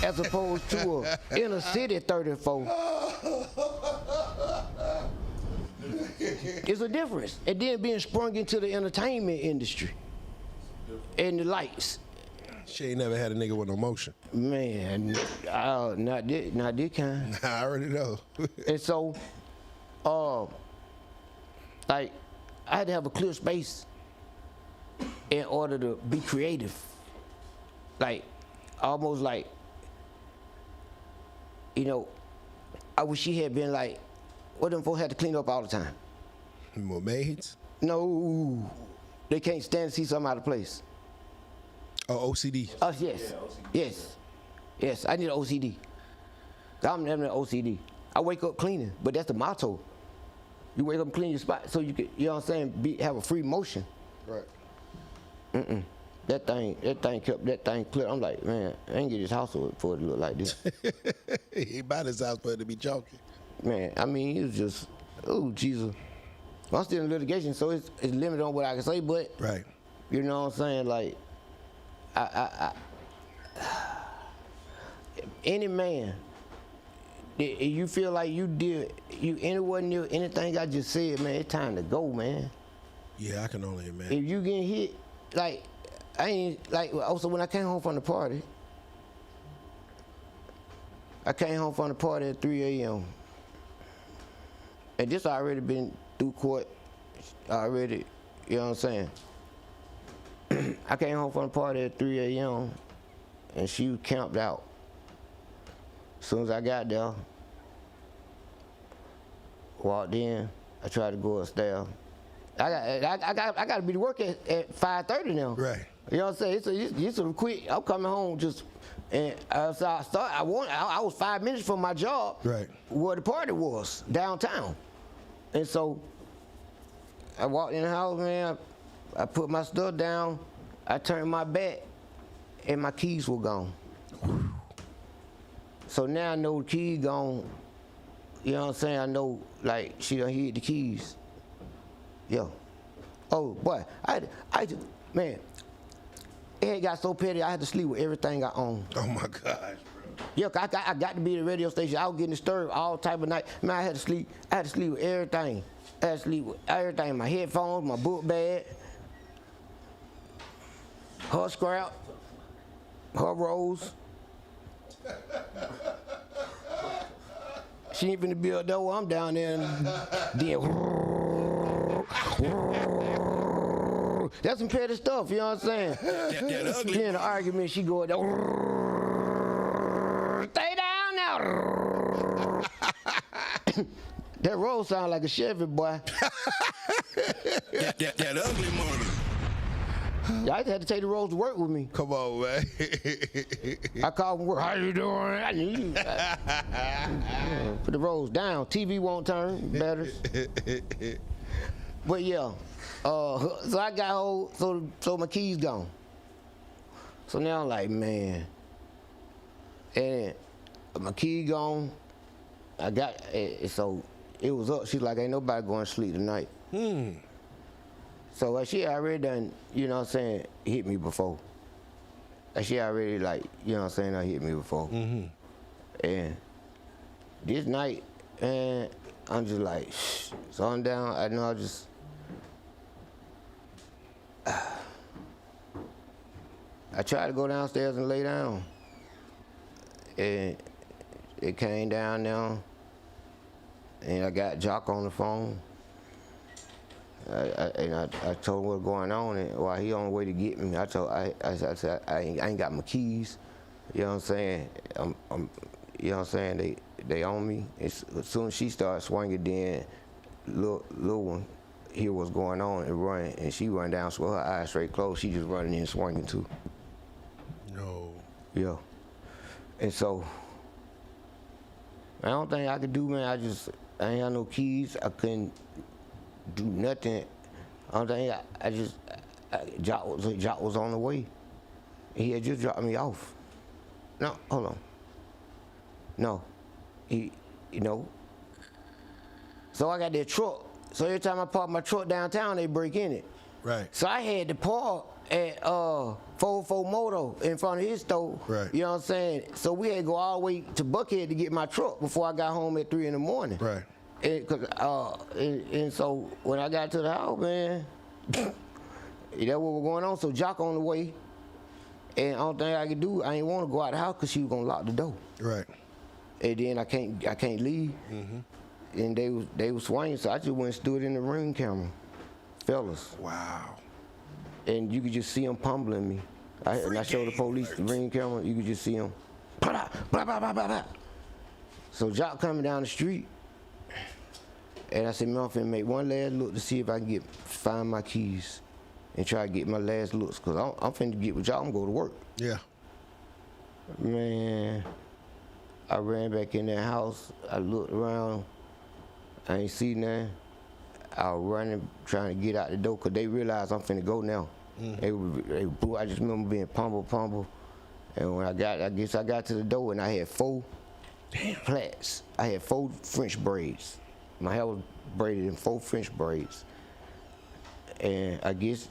As opposed to a inner city 34. It's a difference. And then being sprung into the entertainment industry and the lights. She ain't never had a nigga with no motion. Man, not this kind. I already know. And so, like, I had to have a clear space in order to be creative. Like, almost like, you know, I wish she had been like, what them folks had to clean up all the time? More maids? No, they can't stand to see something out of place. Oh, OCD. Yes. Yeah, OCD. Yes, I need an OCD. I'm never an OCD. I wake up cleaning, but that's the motto. You wake up and clean your spot so you can, you know what I'm saying, have a free motion. Right. That thing kept that thing clear. I'm like, man, I ain't get this house for it to look like this. He bought his house for it to be joking. Man, I mean, it was just, oh, Jesus. I'm still in litigation, so it's limited on what I can say, but, right. You know what I'm saying? Like, any man, if you feel like you anyone knew anything I just said, man, it's time to go, man. Yeah, I can only imagine. If you getting hit, like, I ain't, like, also when I came home from the party, I came home from the party at 3 a.m. And this already been through court already, you know what I'm saying? I came home from the party at 3 a.m. and she was camped out. As soon as I got there, walked in, I tried to go upstairs. I got to be to work at 5:30 now. Right. You know what I'm saying? It's a quick. I'm coming home just, and so I was 5 minutes from my job. Right. Where the party was downtown, and so I walked in the house, man. I put my stuff down. I turned my back, and my keys were gone. So now I know the keys gone. You know what I'm saying? I know, like, she done hid the keys. Yo. Oh, boy. Man, it got so petty, I had to sleep with everything I own. Oh, my gosh, bro. Yeah, I got to be at the radio station. I was getting disturbed all type of night. Man, I had to sleep with everything. I had to sleep with everything. My headphones, my book bag, her scrap, her rose. She ain't finna be up there while I'm down there and then that's some petty stuff, you know what I'm saying? That ugly. Then the argument, she go there, stay down now. That roll sound like a Chevy, boy. that ugly money. I had to take the rolls to work with me. Come on, man. I called him work. How you doing? I need you. Put the rolls down. TV won't turn. Better. But yeah. So I got hold. So my keys gone. So now I'm like, man. And my key gone. I got so it was up. She's like, ain't nobody going to sleep tonight. So she already done, you know what I'm saying, hit me before. She already, like, you know what I'm saying, hit me before. And this night, man, I'm just like, shh. So I'm down, I know I tried to go downstairs and lay down. And it came down now, and I got Jock on the phone. I told him what's going on, and while he on the way to get me, I said I ain't got my keys. You know what I'm saying? You know what I'm saying? They on me. As soon as she started swinging, then little one hear what's going on and run, and she run down with her eyes straight closed. She just running in swinging too. No. Yeah. And so I don't think I could do, man. I ain't had no keys. I couldn't do nothing. I don't think Jock was on the way. He had just dropped me off. No, hold on. No, you know. So I got that truck. So every time I park my truck downtown, they break in it. Right. So I had to park at 404 Moto in front of his store. Right. You know what I'm saying? So we had to go all the way to Buckhead to get my truck before I got home at 3 in the morning. Right. And so when I got to the house, man, that's what was going on. So Jock on the way, and the only thing I could do, I ain't want to go out the house because she was gonna lock the door. Right. And then I can't leave. And they was swinging, so I just went and stood in the ring camera, fellas. Wow. And you could just see them pummeling me. And I showed the police the ring camera. You could just see them. Blah, blah, blah, blah, blah. So Jock coming down the street. And I said, man, I'm finna make one last look to see if I can find my keys and try to get my last looks, because I'm finna get with y'all, I'm gonna go to work. Yeah. Man, I ran back in that house. I looked around. I ain't see nothing. I was running, trying to get out the door, because they realized I'm finna go now. I just remember being pummeled. And when I got to the door, and I had 4 plaits. I had 4 French braids. My hair was braided in 4 French braids. And I guess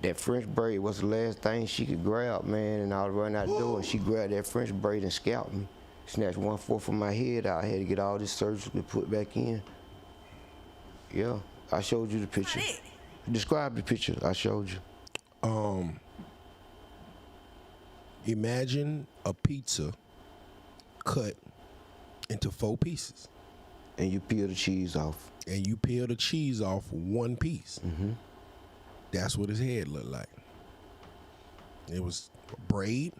that French braid was the last thing she could grab, man. And I was running out the door, and she grabbed that French braid and scalped me. Snatched 1/4 of my head out. I had to get all this surgically put back in. Yeah, I showed you the picture. Describe the picture I showed you. Imagine a pizza cut into 4 pieces. And you peel the cheese off. And you peel the cheese off 1 piece. That's what his head looked like. It was braid,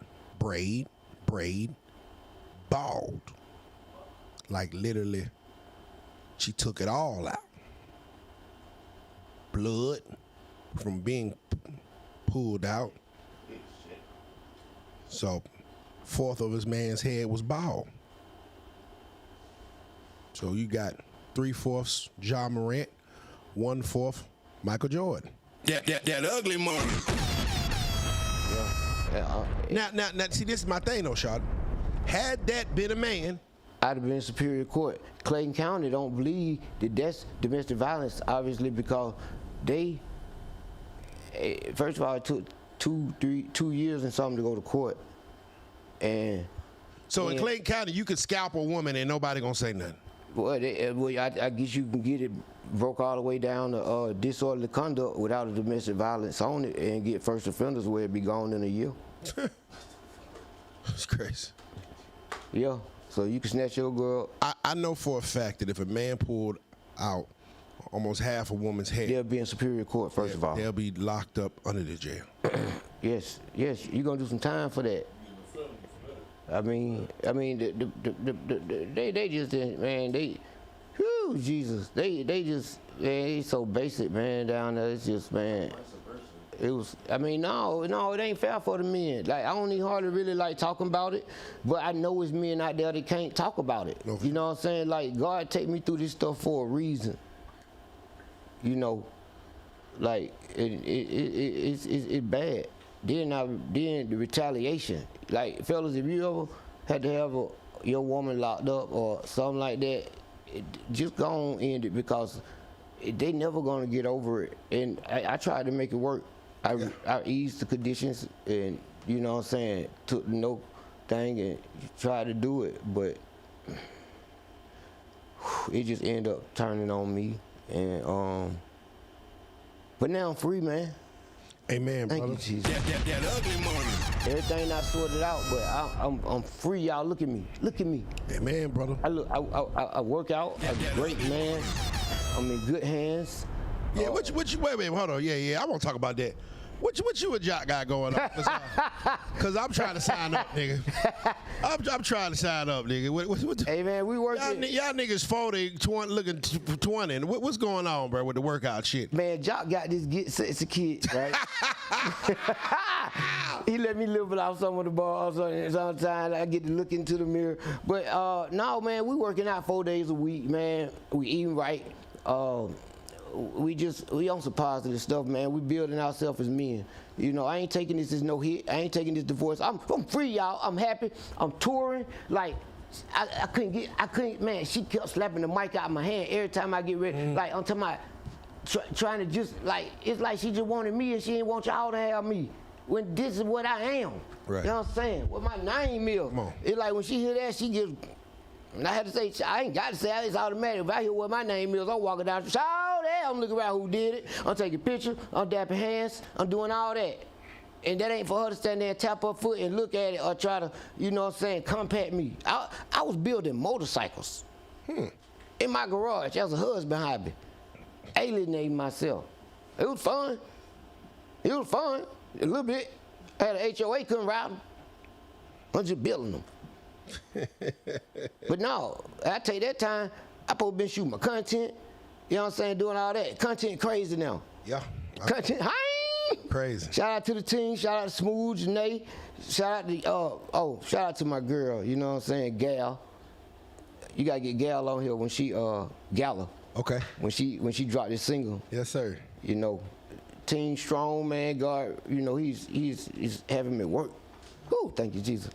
bald. Like literally, she took it all out. Blood from being pulled out. So, fourth of his man's head was bald. So you got 3/4 John Morant, 1/4 Michael Jordan. That ugly money. Now, see, this is my thing, though, Shawty. Had that been a man, I'd have been in Superior Court. Clayton County don't believe that that's domestic violence, obviously, because they, first of all, it took 2 years and something to go to court. And so in Clayton County, you could scalp a woman and nobody gonna say nothing. Well, I guess you can get it broke all the way down to disorderly conduct without a domestic violence on it and get first offenders where it be gone in a year. That's crazy. Yeah, so you can snatch your girl. I know for a fact that if a man pulled out almost half a woman's head, They'll be in Superior Court, first of all. they'll be locked up under the jail. Yes, you're gonna do some time for that. I mean, they just didn't, man. Whew, Jesus, they just, man, they so basic, man, down there. It's just, man. It was, I mean, no, it ain't fair for the men. Like, I don't even hardly really like talking about it, but I know it's men out there that can't talk about it. No. You know what I'm saying? Like, God take me through this stuff for a reason. You know, like it's bad. Then the retaliation. Like, fellas, if you ever had to have your woman locked up or something like that, just go on and end it, because they never gonna get over it. And I tried to make it work. I eased the conditions, and you know what I'm saying, took no thing and tried to do it, but it just ended up turning on me. And but now I'm free, man. Amen, Thank brother. you, Jesus. That ugly money. Everything not sorted out, but I'm free, y'all. Look at me. Amen, brother. I work out. I'm a great man. I'm in good hands. Yeah, what you wait, hold on. Yeah, I want to talk about that. What you and Jock got going on? Cause I'm trying to sign up, nigga. I'm trying to sign up, nigga. What Hey man, we working. y'all niggas 40, 20, looking 20. What's going on, bro, with the workout shit? Man, Jock got this get sexy kid, right? He let me live without some of the balls. Sometimes I get to look into the mirror. But no, man, we working out 4 days a week, man. We eating right. We on some positive stuff, man. We building ourselves as men. You know, I ain't taking this as no hit. I ain't taking this divorce. I'm free, y'all. I'm happy. I'm touring. Like, I couldn't, man, she kept slapping the mic out of my hand every time I get ready. Like, I'm talking about trying to just, like, it's like she just wanted me and she didn't want y'all to have me. When this is what I am. Right. You know what I'm saying? What my name is. Come on. It's like when she hear that, she just, and I had to say, I ain't got to say it, it's automatic. If I hear what my name is, I'm walking down the street, I'm looking around who did it. I'm taking pictures, I'm dapping hands, I'm doing all that. And that ain't for her to stand there and tap her foot and look at it or try to, you know what I'm saying, compact me. I was building motorcycles in my garage as a husband hobby, alienating myself. It was fun. A little bit. I had an HOA, couldn't ride them. I'm just building them. But no, I take that time, I supposed to been shooting my content, you know what I'm saying, doing all that. Content crazy now. Yeah. Content, hi! Crazy. Shout out to the team, shout out to Smooth, Janae, shout out to, shout out to my girl, you know what I'm saying, Gal. You gotta get Gal on here when she, Gala. Okay. When she dropped this single. Yes, sir. You know, team strong, man, God, you know, he's having me work. Woo, thank you, Jesus.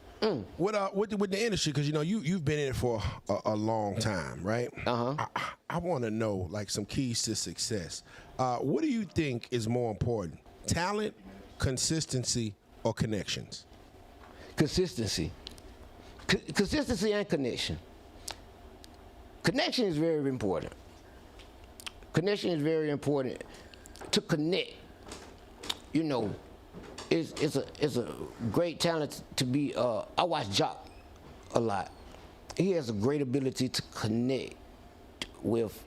With the industry, because you know you've been in it for a long time, right? I want to know like some keys to success. What do you think is more important, talent, consistency, or connections? Consistency. Consistency and connection. Connection is very important. Connection is very important. To connect, you know, it's a great talent to be. I watch Jock a lot. He has a great ability to connect with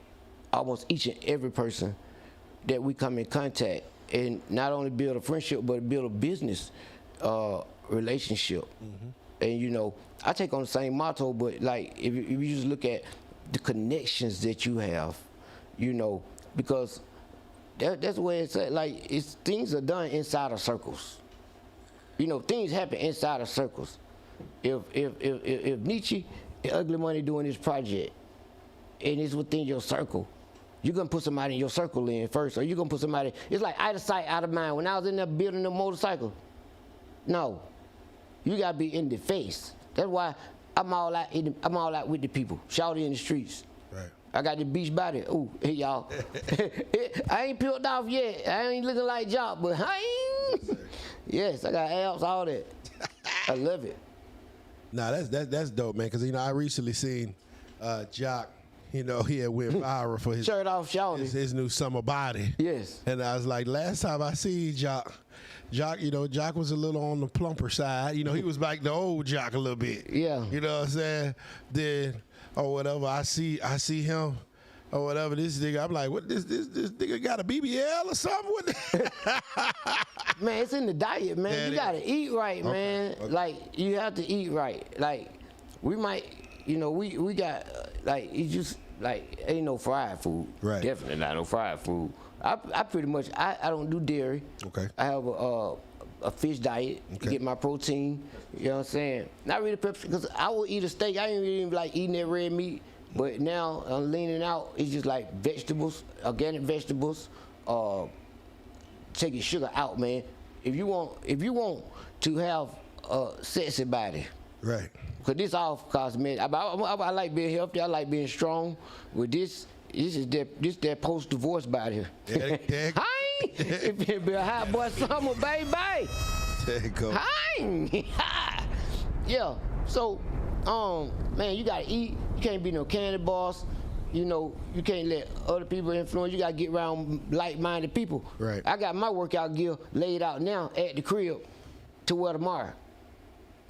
almost each and every person that we come in contact, and not only build a friendship, but build a business relationship. And you know, I take on the same motto, but like if you just look at the connections that you have, you know, because That's the way it's at. Like, things are done inside of circles. You know, things happen inside of circles. If Nietzsche and Ugly Money doing this project, and it's within your circle, you're gonna put somebody in your circle in first, or you're gonna put somebody. It's like out of sight, out of mind. When I was in there building the motorcycle, no, you gotta be in the face. That's why I'm all out with the people. Shawty in the streets. Right. I got the beach body. Ooh, hey y'all. I ain't peeled off yet. I ain't looking like Jock, but yes, I got abs, all that. I love it. Nah, that's dope, man. Cause I recently seen Jock. He had went viral for his shirt off Shawty. His new summer body. Yes. And I was like, last time I see Jock, Jock was a little on the plumper side. He was like the old Jock a little bit. Yeah. You know what I'm saying? Then or whatever, I see him or whatever. This nigga, I'm like, what this nigga got a BBL or something with it? Man, it's in the diet, man. Yeah, you gotta eat right, man. Okay. Like, you have to eat right. Like, we might, we got, like, it's just, like, ain't no fried food. Right. Definitely not no fried food. I pretty much, I don't do dairy. Okay. I have a fish diet to get my protein. You know what I'm saying? Not really because I will eat a steak. I ain't really like eating that red meat. But now I'm leaning out. It's just like vegetables, organic vegetables. Taking sugar out, man. If you want to have a sexy body, Right. because this all cosmetic. I like being healthy. I like being strong. With this is that post-divorce body. Yeah. Hi, it be a hot boy summer, baby. There you go. Hi. Yeah. So, man, you gotta eat. You can't be no candy boss. You can't let other people influence. You gotta get around like-minded people. Right. I got my workout gear laid out now at the crib to wear tomorrow.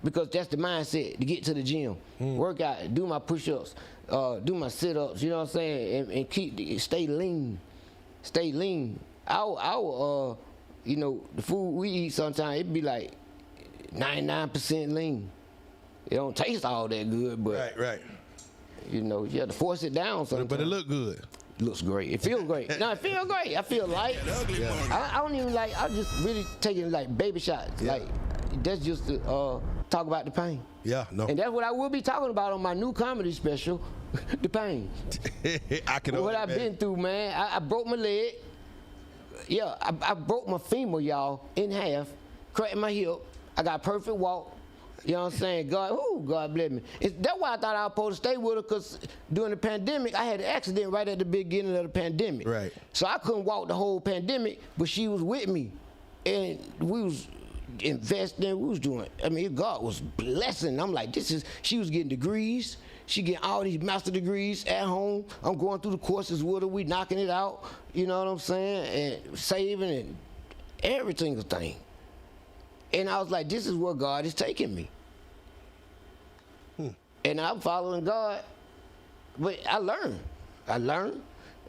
Because that's the mindset to get to the gym. Work out, do my push-ups, do my sit-ups, you know what I'm saying? And stay lean. Stay lean. Our the food we eat sometimes, it be like 99% lean. It don't taste all that good, but Right. you have to force it down sometimes. But it look good. It looks great. It feels great. No, it feels great. I feel light. I don't even like. I'm just really taking like baby shots. Yeah. Like that's just to talk about the pain. Yeah, no. And that's what I will be talking about on my new comedy special, the pain. I can. What I've been through, man. I broke my leg. Yeah, I broke my femur, y'all, in half. Cracked my hip. I got a perfect walk. You know what I'm saying? God bless me. That's why I thought I was supposed to stay with her, because during the pandemic, I had an accident right at the beginning of the pandemic. Right. So I couldn't walk the whole pandemic, but she was with me. And we was investing, we was doing, God was blessing. I'm like, she was getting degrees. She getting all these master degrees at home. I'm going through the courses with her. We knocking it out. You know what I'm saying? And saving and every single thing. And I was like, this is where God is taking me. And I'm following God. But I learned.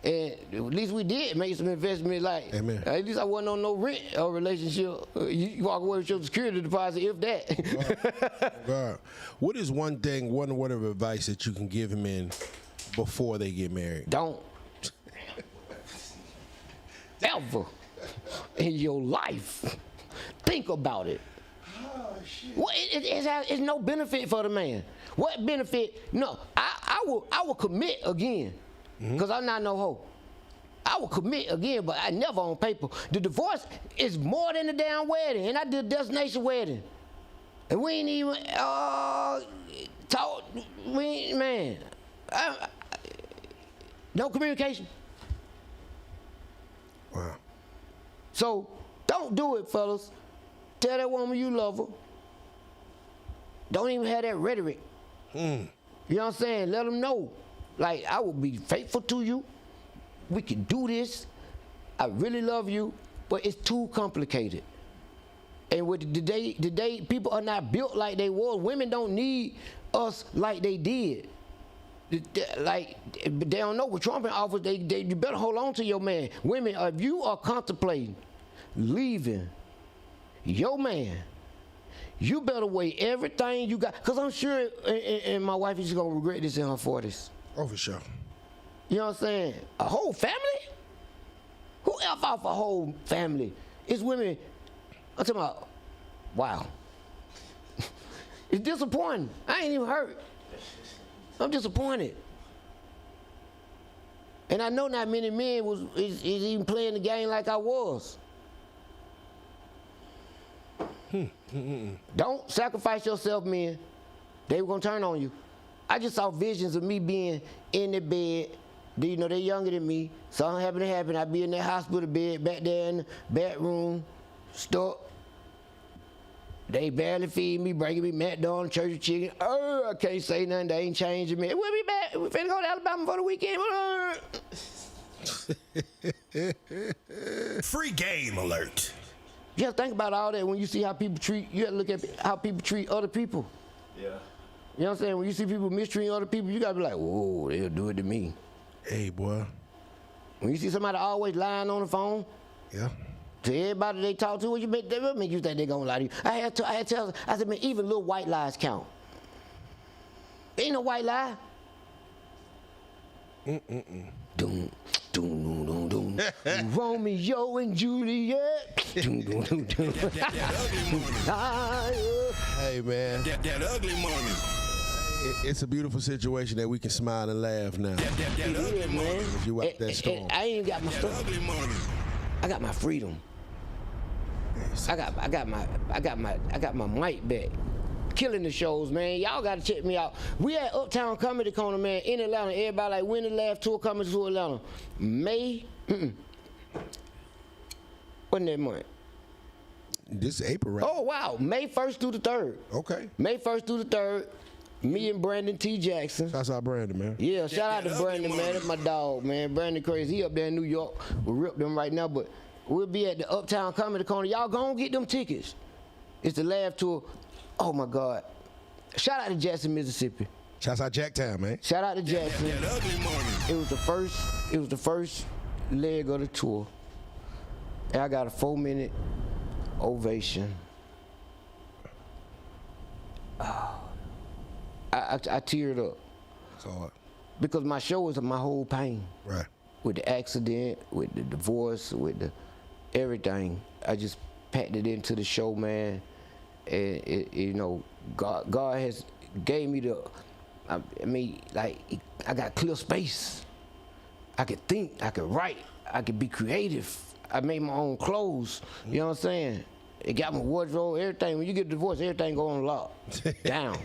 And at least we did make some investment. Like, Amen. At least I wasn't on no rent or relationship. You walk away with your security deposit, if that. God. What is one word of advice that you can give men before they get married? Don't. Ever in your life think about it. Oh, shit. Well, it's no benefit for the man. What benefit? No, I will commit again, because I'm not no hoe. I will commit again, but I never on paper. The divorce is more than a damn wedding, and I did a destination wedding, and we ain't even talk. Man, no communication. Wow. So don't do it, fellas. Tell that woman you love her. Don't even have that rhetoric. You know what I'm saying? Let them know. Like, I will be faithful to you. We can do this. I really love you, but it's too complicated. And with today, people are not built like they were. Women don't need us like they did. Like, they don't know what Trump offers. You better hold on to your man. Women, if you are contemplating leaving your man, you better weigh everything you got. Because I'm sure, and my wife is going to regret this in her 40s. Oh, for sure. You know what I'm saying? A whole family? Who F off a whole family. It's women. I'm talking about, wow. It's disappointing. I ain't even hurt. I'm disappointed. And I know not many men is even playing the game like I was. Don't sacrifice yourself, men. They were gonna turn on you. I just saw visions of me being in the bed. You know, they're younger than me. Something happened to happen. I'd be in that hospital bed back there in the bedroom, stuck. They barely feed me, bringing me McDonald's, church of chicken. Oh, I can't say nothing. They ain't changing me. We'll be back. We're finna go to Alabama for the weekend. Free game alert. You have to think about all that when you see how people treat. You have to look at how people treat other people. Yeah. You know what I'm saying? When you see people mistreating other people, you gotta be like, whoa, they'll do it to me. Hey, boy. When you see somebody always lying on the phone, Yeah. to everybody they talk to, they will make you think they're gonna lie to you. I had to tell them, I said, man, even little white lies count. Ain't no white lie. Doom, doom, doom, doom. Romeo and Juliet. Doom, doom, doom, doom. Hey, man. That ugly money. It's a beautiful situation that we can smile and laugh now. That ugly money. As you out that storm. I ain't got my That stuff. ugly money. I got my freedom. I got my mic back. Killing the shows, man. Y'all gotta check me out. We at Uptown Comedy Corner, man, in Atlanta. Everybody like, when the last tour coming to Atlanta? May. When that month? This is April, right? Oh wow, May 1st through the 3rd. Okay. May 1st through the 3rd. Me and Brandon T. Jackson. That's our Brandon, man. Yeah, shout out to Brandon, man. That's my dog, man. Brandon crazy. He up there in New York. We rip them right now, but we'll be at the Uptown Comedy Corner. Y'all go get them tickets. It's the Laugh Tour. Oh my God. Shout out to Jackson, Mississippi. Shouts out Jacktown, man. Shout out to Jackson. That ugly money. It was the first leg of the tour. And I got a 4-minute ovation. I teared up It's hard. because my show is my whole pain. Right. With the accident, with the divorce, with the everything. I just packed it into the show, man. And you know, God has gave me the. I mean, like I got clear space. I could think, I could write, I could be creative. I made my own clothes. You know what I'm saying? It got my wardrobe, everything. When you get divorced, everything go on lock. Down.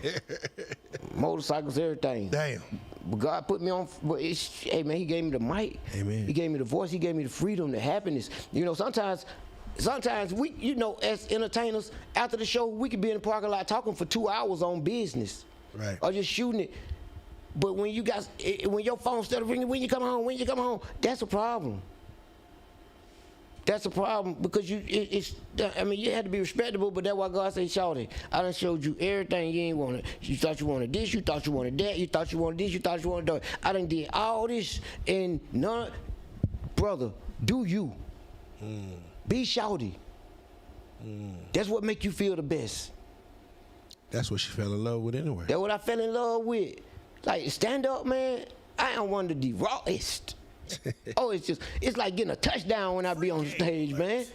Motorcycles, everything. Damn. But God put me on, but hey man, he gave me the mic. Amen. He gave me the voice, he gave me the freedom, the happiness. You know, sometimes we, you know, as entertainers, after the show, we could be in the parking lot talking for 2 hours on business. Right. Or just shooting it. But when you guys, when your phone started ringing, when you come home, that's a problem. That's a problem because I mean, you had to be respectable, but that's why God said, Shawty, I done showed you everything you ain't wanted. You thought you wanted this, you thought you wanted that, you thought you wanted this, you thought you wanted that. I done did all this and none. Brother, do you. Be Shawty. That's what make you feel the best. That's what she fell in love with anyway. That's what I fell in love with. Like, stand up, man. I am one of the rawest. Oh, it's like getting a touchdown when I be on stage, man.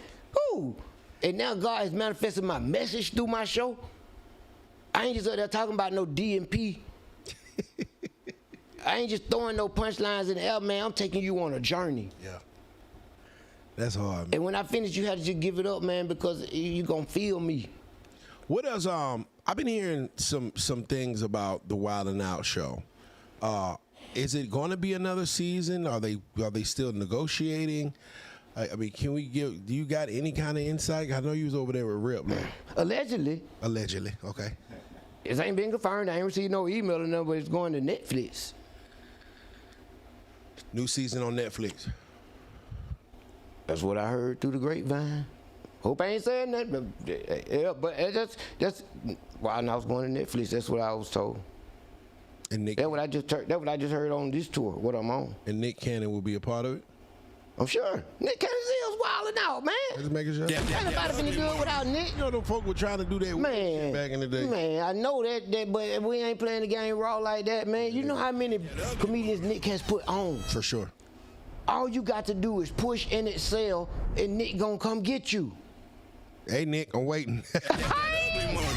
Ooh. And now God has manifested my message through my show. I ain't just out there talking about no DMP. I ain't just throwing no punchlines in the air, man. I'm taking you on a journey. Yeah. That's hard, man. And when I finish, you have to just give it up, man, because you gonna feel me. What else? I've been hearing some things about the Wild 'N Out show. Is it going to be another season? Are they still negotiating? I mean, do you got any kind of insight? I know you was over there with Rip, man. Allegedly. Allegedly, okay. It ain't been confirmed. I ain't received no email or nothing, but it's going to Netflix. New season on Netflix. That's what I heard through the grapevine. Hope I ain't saying that, but yeah, but that's why I was going to Netflix. That's what I was told. And Nick That's what I just heard on this tour. What I'm on. and Nick Cannon will be a part of it. I'm sure Nick Cannon's wilding out, man. Just making sure. Ain't nobody finna do it without Nick. You know, them folk were trying to do that Man, back in the day. Man, I know that, but we ain't playing the game raw like that, man. You know how many comedians Nick has put on. For sure. All you got to do is push and it sell, and Nick gonna come get you. Hey, Nick, I'm waiting.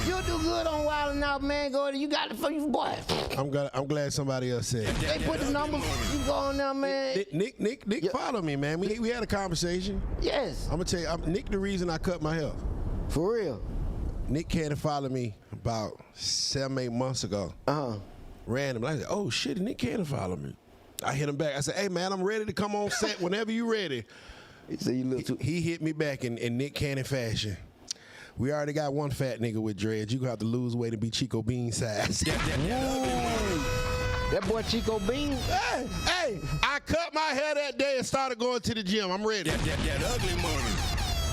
You do good on Wild 'N Out, man. Go ahead. You got it for you, boy. I'm glad somebody else said. They put the numbers. You go on there, man. Nick, follow me, man. We had a conversation. Yes. I'm gonna tell you, Nick, the reason I cut my hair. For real. Nick came to follow me about 7-8 months ago. Randomly, I said, "Oh shit, Nick came to follow me." I hit him back. I said, "Hey man, I'm ready to come on set whenever you ready." He said, "You look too." He hit me back in Nick Cannon fashion. We already got one fat nigga with dreads. You gonna have to lose weight and be Chico Bean size. That boy Chico Bean. Hey, I cut my hair that day and started going to the gym. I'm ready. That ugly money.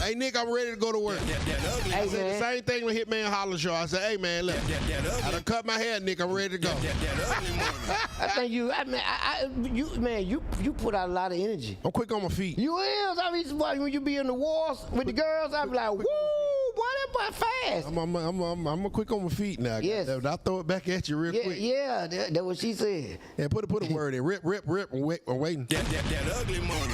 Hey, Nick, I'm ready to go to work. Ugly. I said the same thing with Hitman Holler Show. I said, hey, man, look, I done cut my hair, Nick. I'm ready to go. Ugly money. I think you put out a lot of energy. I'm quick on my feet. You is. I mean, when you be in the wars with the girls, I be like, woo, boy, that boy fast. I'm quick on my feet now. Yes. I'll throw it back at you real quick. Yeah, that's what she said. Yeah, put a word in. Rip. I'm waiting. That ugly money.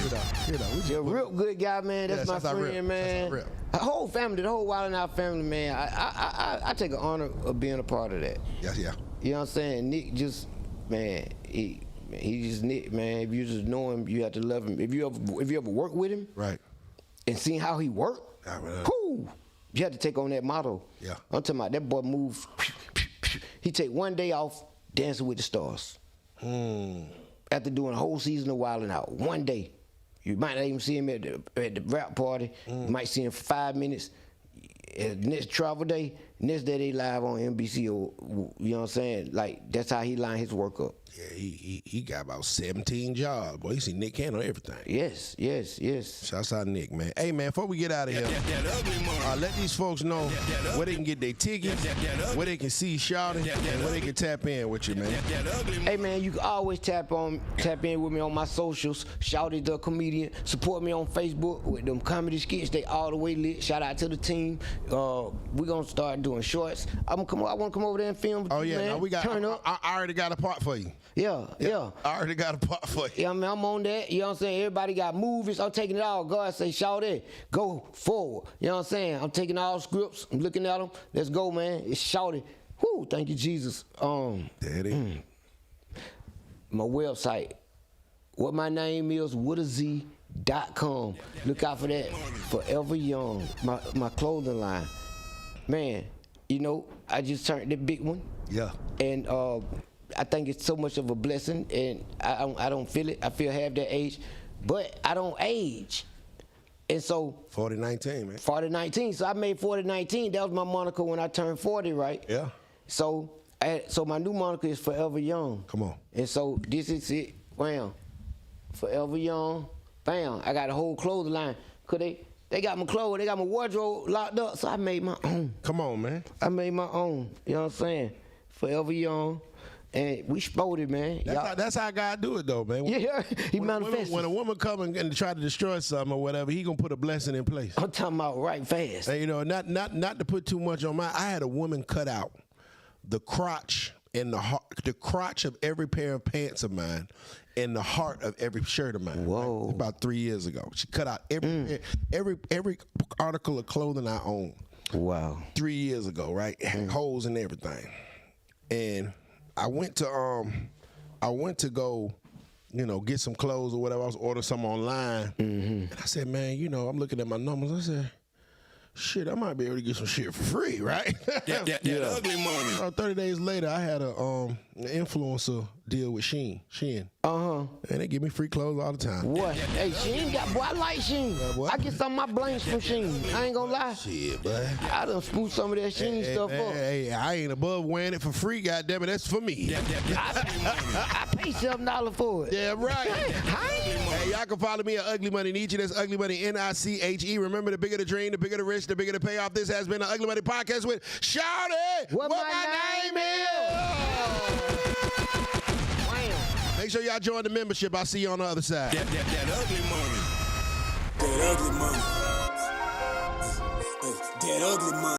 You're a real good guy, man. That's my friend, man. That's The whole family, the whole Wild 'N Out family, man. I take an honor of being a part of that. Yeah. You know what I'm saying? Nick just, man, he just Nick, man. If you just know him, you have to love him. If you ever work with him, Right. and seen how he work, cool. You have to take on that motto. Yeah. I'm talking about that boy moves. He take one day off dancing with the stars. After doing a whole season of Wild 'N Out, one day. You might not even see him at the rap party. You might see him for 5 minutes. Next travel day, next day they live on NBC. Or, you know what I'm saying? Like, that's how he line his work up. Yeah, he got about 17 jobs. Boy, you see Nick Cannon on everything. Yes. Shouts out Nick, man. Hey, man, before we get out of here, let these folks know where they can get their tickets, where they can see Shawty, and where they can tap in with you, man. Hey, man, you can always tap in with me on my socials. Shawty the comedian. Support me on Facebook with them comedy skits. They all the way lit. Shout out to the team. We're going to start doing shorts. I want to come over there and film with you, man. No, we got. Turn up. I already got a part for you. Yeah. I already got a part for you. Yeah, I mean, I'm on that. You know what I'm saying? Everybody got movies. I'm taking it all. God say, Shawty, go forward. You know what I'm saying? I'm taking all scripts. I'm looking at them. Let's go, man. It's Shawty. Whoo, thank you, Jesus. Daddy. My website, what my name is, withaz.com. Look out for that. Forever Young, my clothing line. Man, you know, I just turned the big one. Yeah. And I think it's so much of a blessing, and I don't feel it. I feel half that age, but I don't age. And so 40-19, man. 40-19. So I made 40-19. That was my moniker when I turned 40, right? Yeah. So my new moniker is Forever Young. Come on. And so this is it. Bam. Forever Young. Bam. I got a whole clothing line. Cause they got my clothes, they got my wardrobe locked up, so I made my own. Come on, man. I made my own. You know what I'm saying? Forever Young. And we sported, man. That's how God do it, though, man. Yeah, he manifests. When a woman come and try to destroy something or whatever, he gonna put a blessing in place. I'm talking about right fast. And, you know, not to put too much on mine. I had a woman cut out the crotch and the crotch of every pair of pants of mine and the heart of every shirt of mine. Whoa! Right? About 3 years ago, she cut out every article of clothing I own. Wow! 3 years ago, right? Holes and everything, and I went to go, you know, get some clothes or whatever. I was ordering some online. And I said, man, you know, I'm looking at my numbers. I said, shit, I might be able to get some shit for free, right? That ugly money. 30 days later, I had an influencer deal with Shein. And they give me free clothes all the time. What? Hey, Shein got, boy, I like Shein. boy. I get some of my blanks from Shein. I ain't gonna lie. Shit, boy. I done spoofed some of that Shein stuff up. Hey, I ain't above wearing it for free, goddammit. That's for me. I pay $7 for it. Yeah, right. Hey, y'all can follow me at Ugly Money Niche. That's Ugly Money Niche. Remember, the bigger the dream, the bigger the risk, the bigger the payoff. This has been the Ugly Money Podcast with Shawty. What my name is. Make sure y'all join the membership. I'll see you on the other side. That ugly money. That ugly money. That ugly money.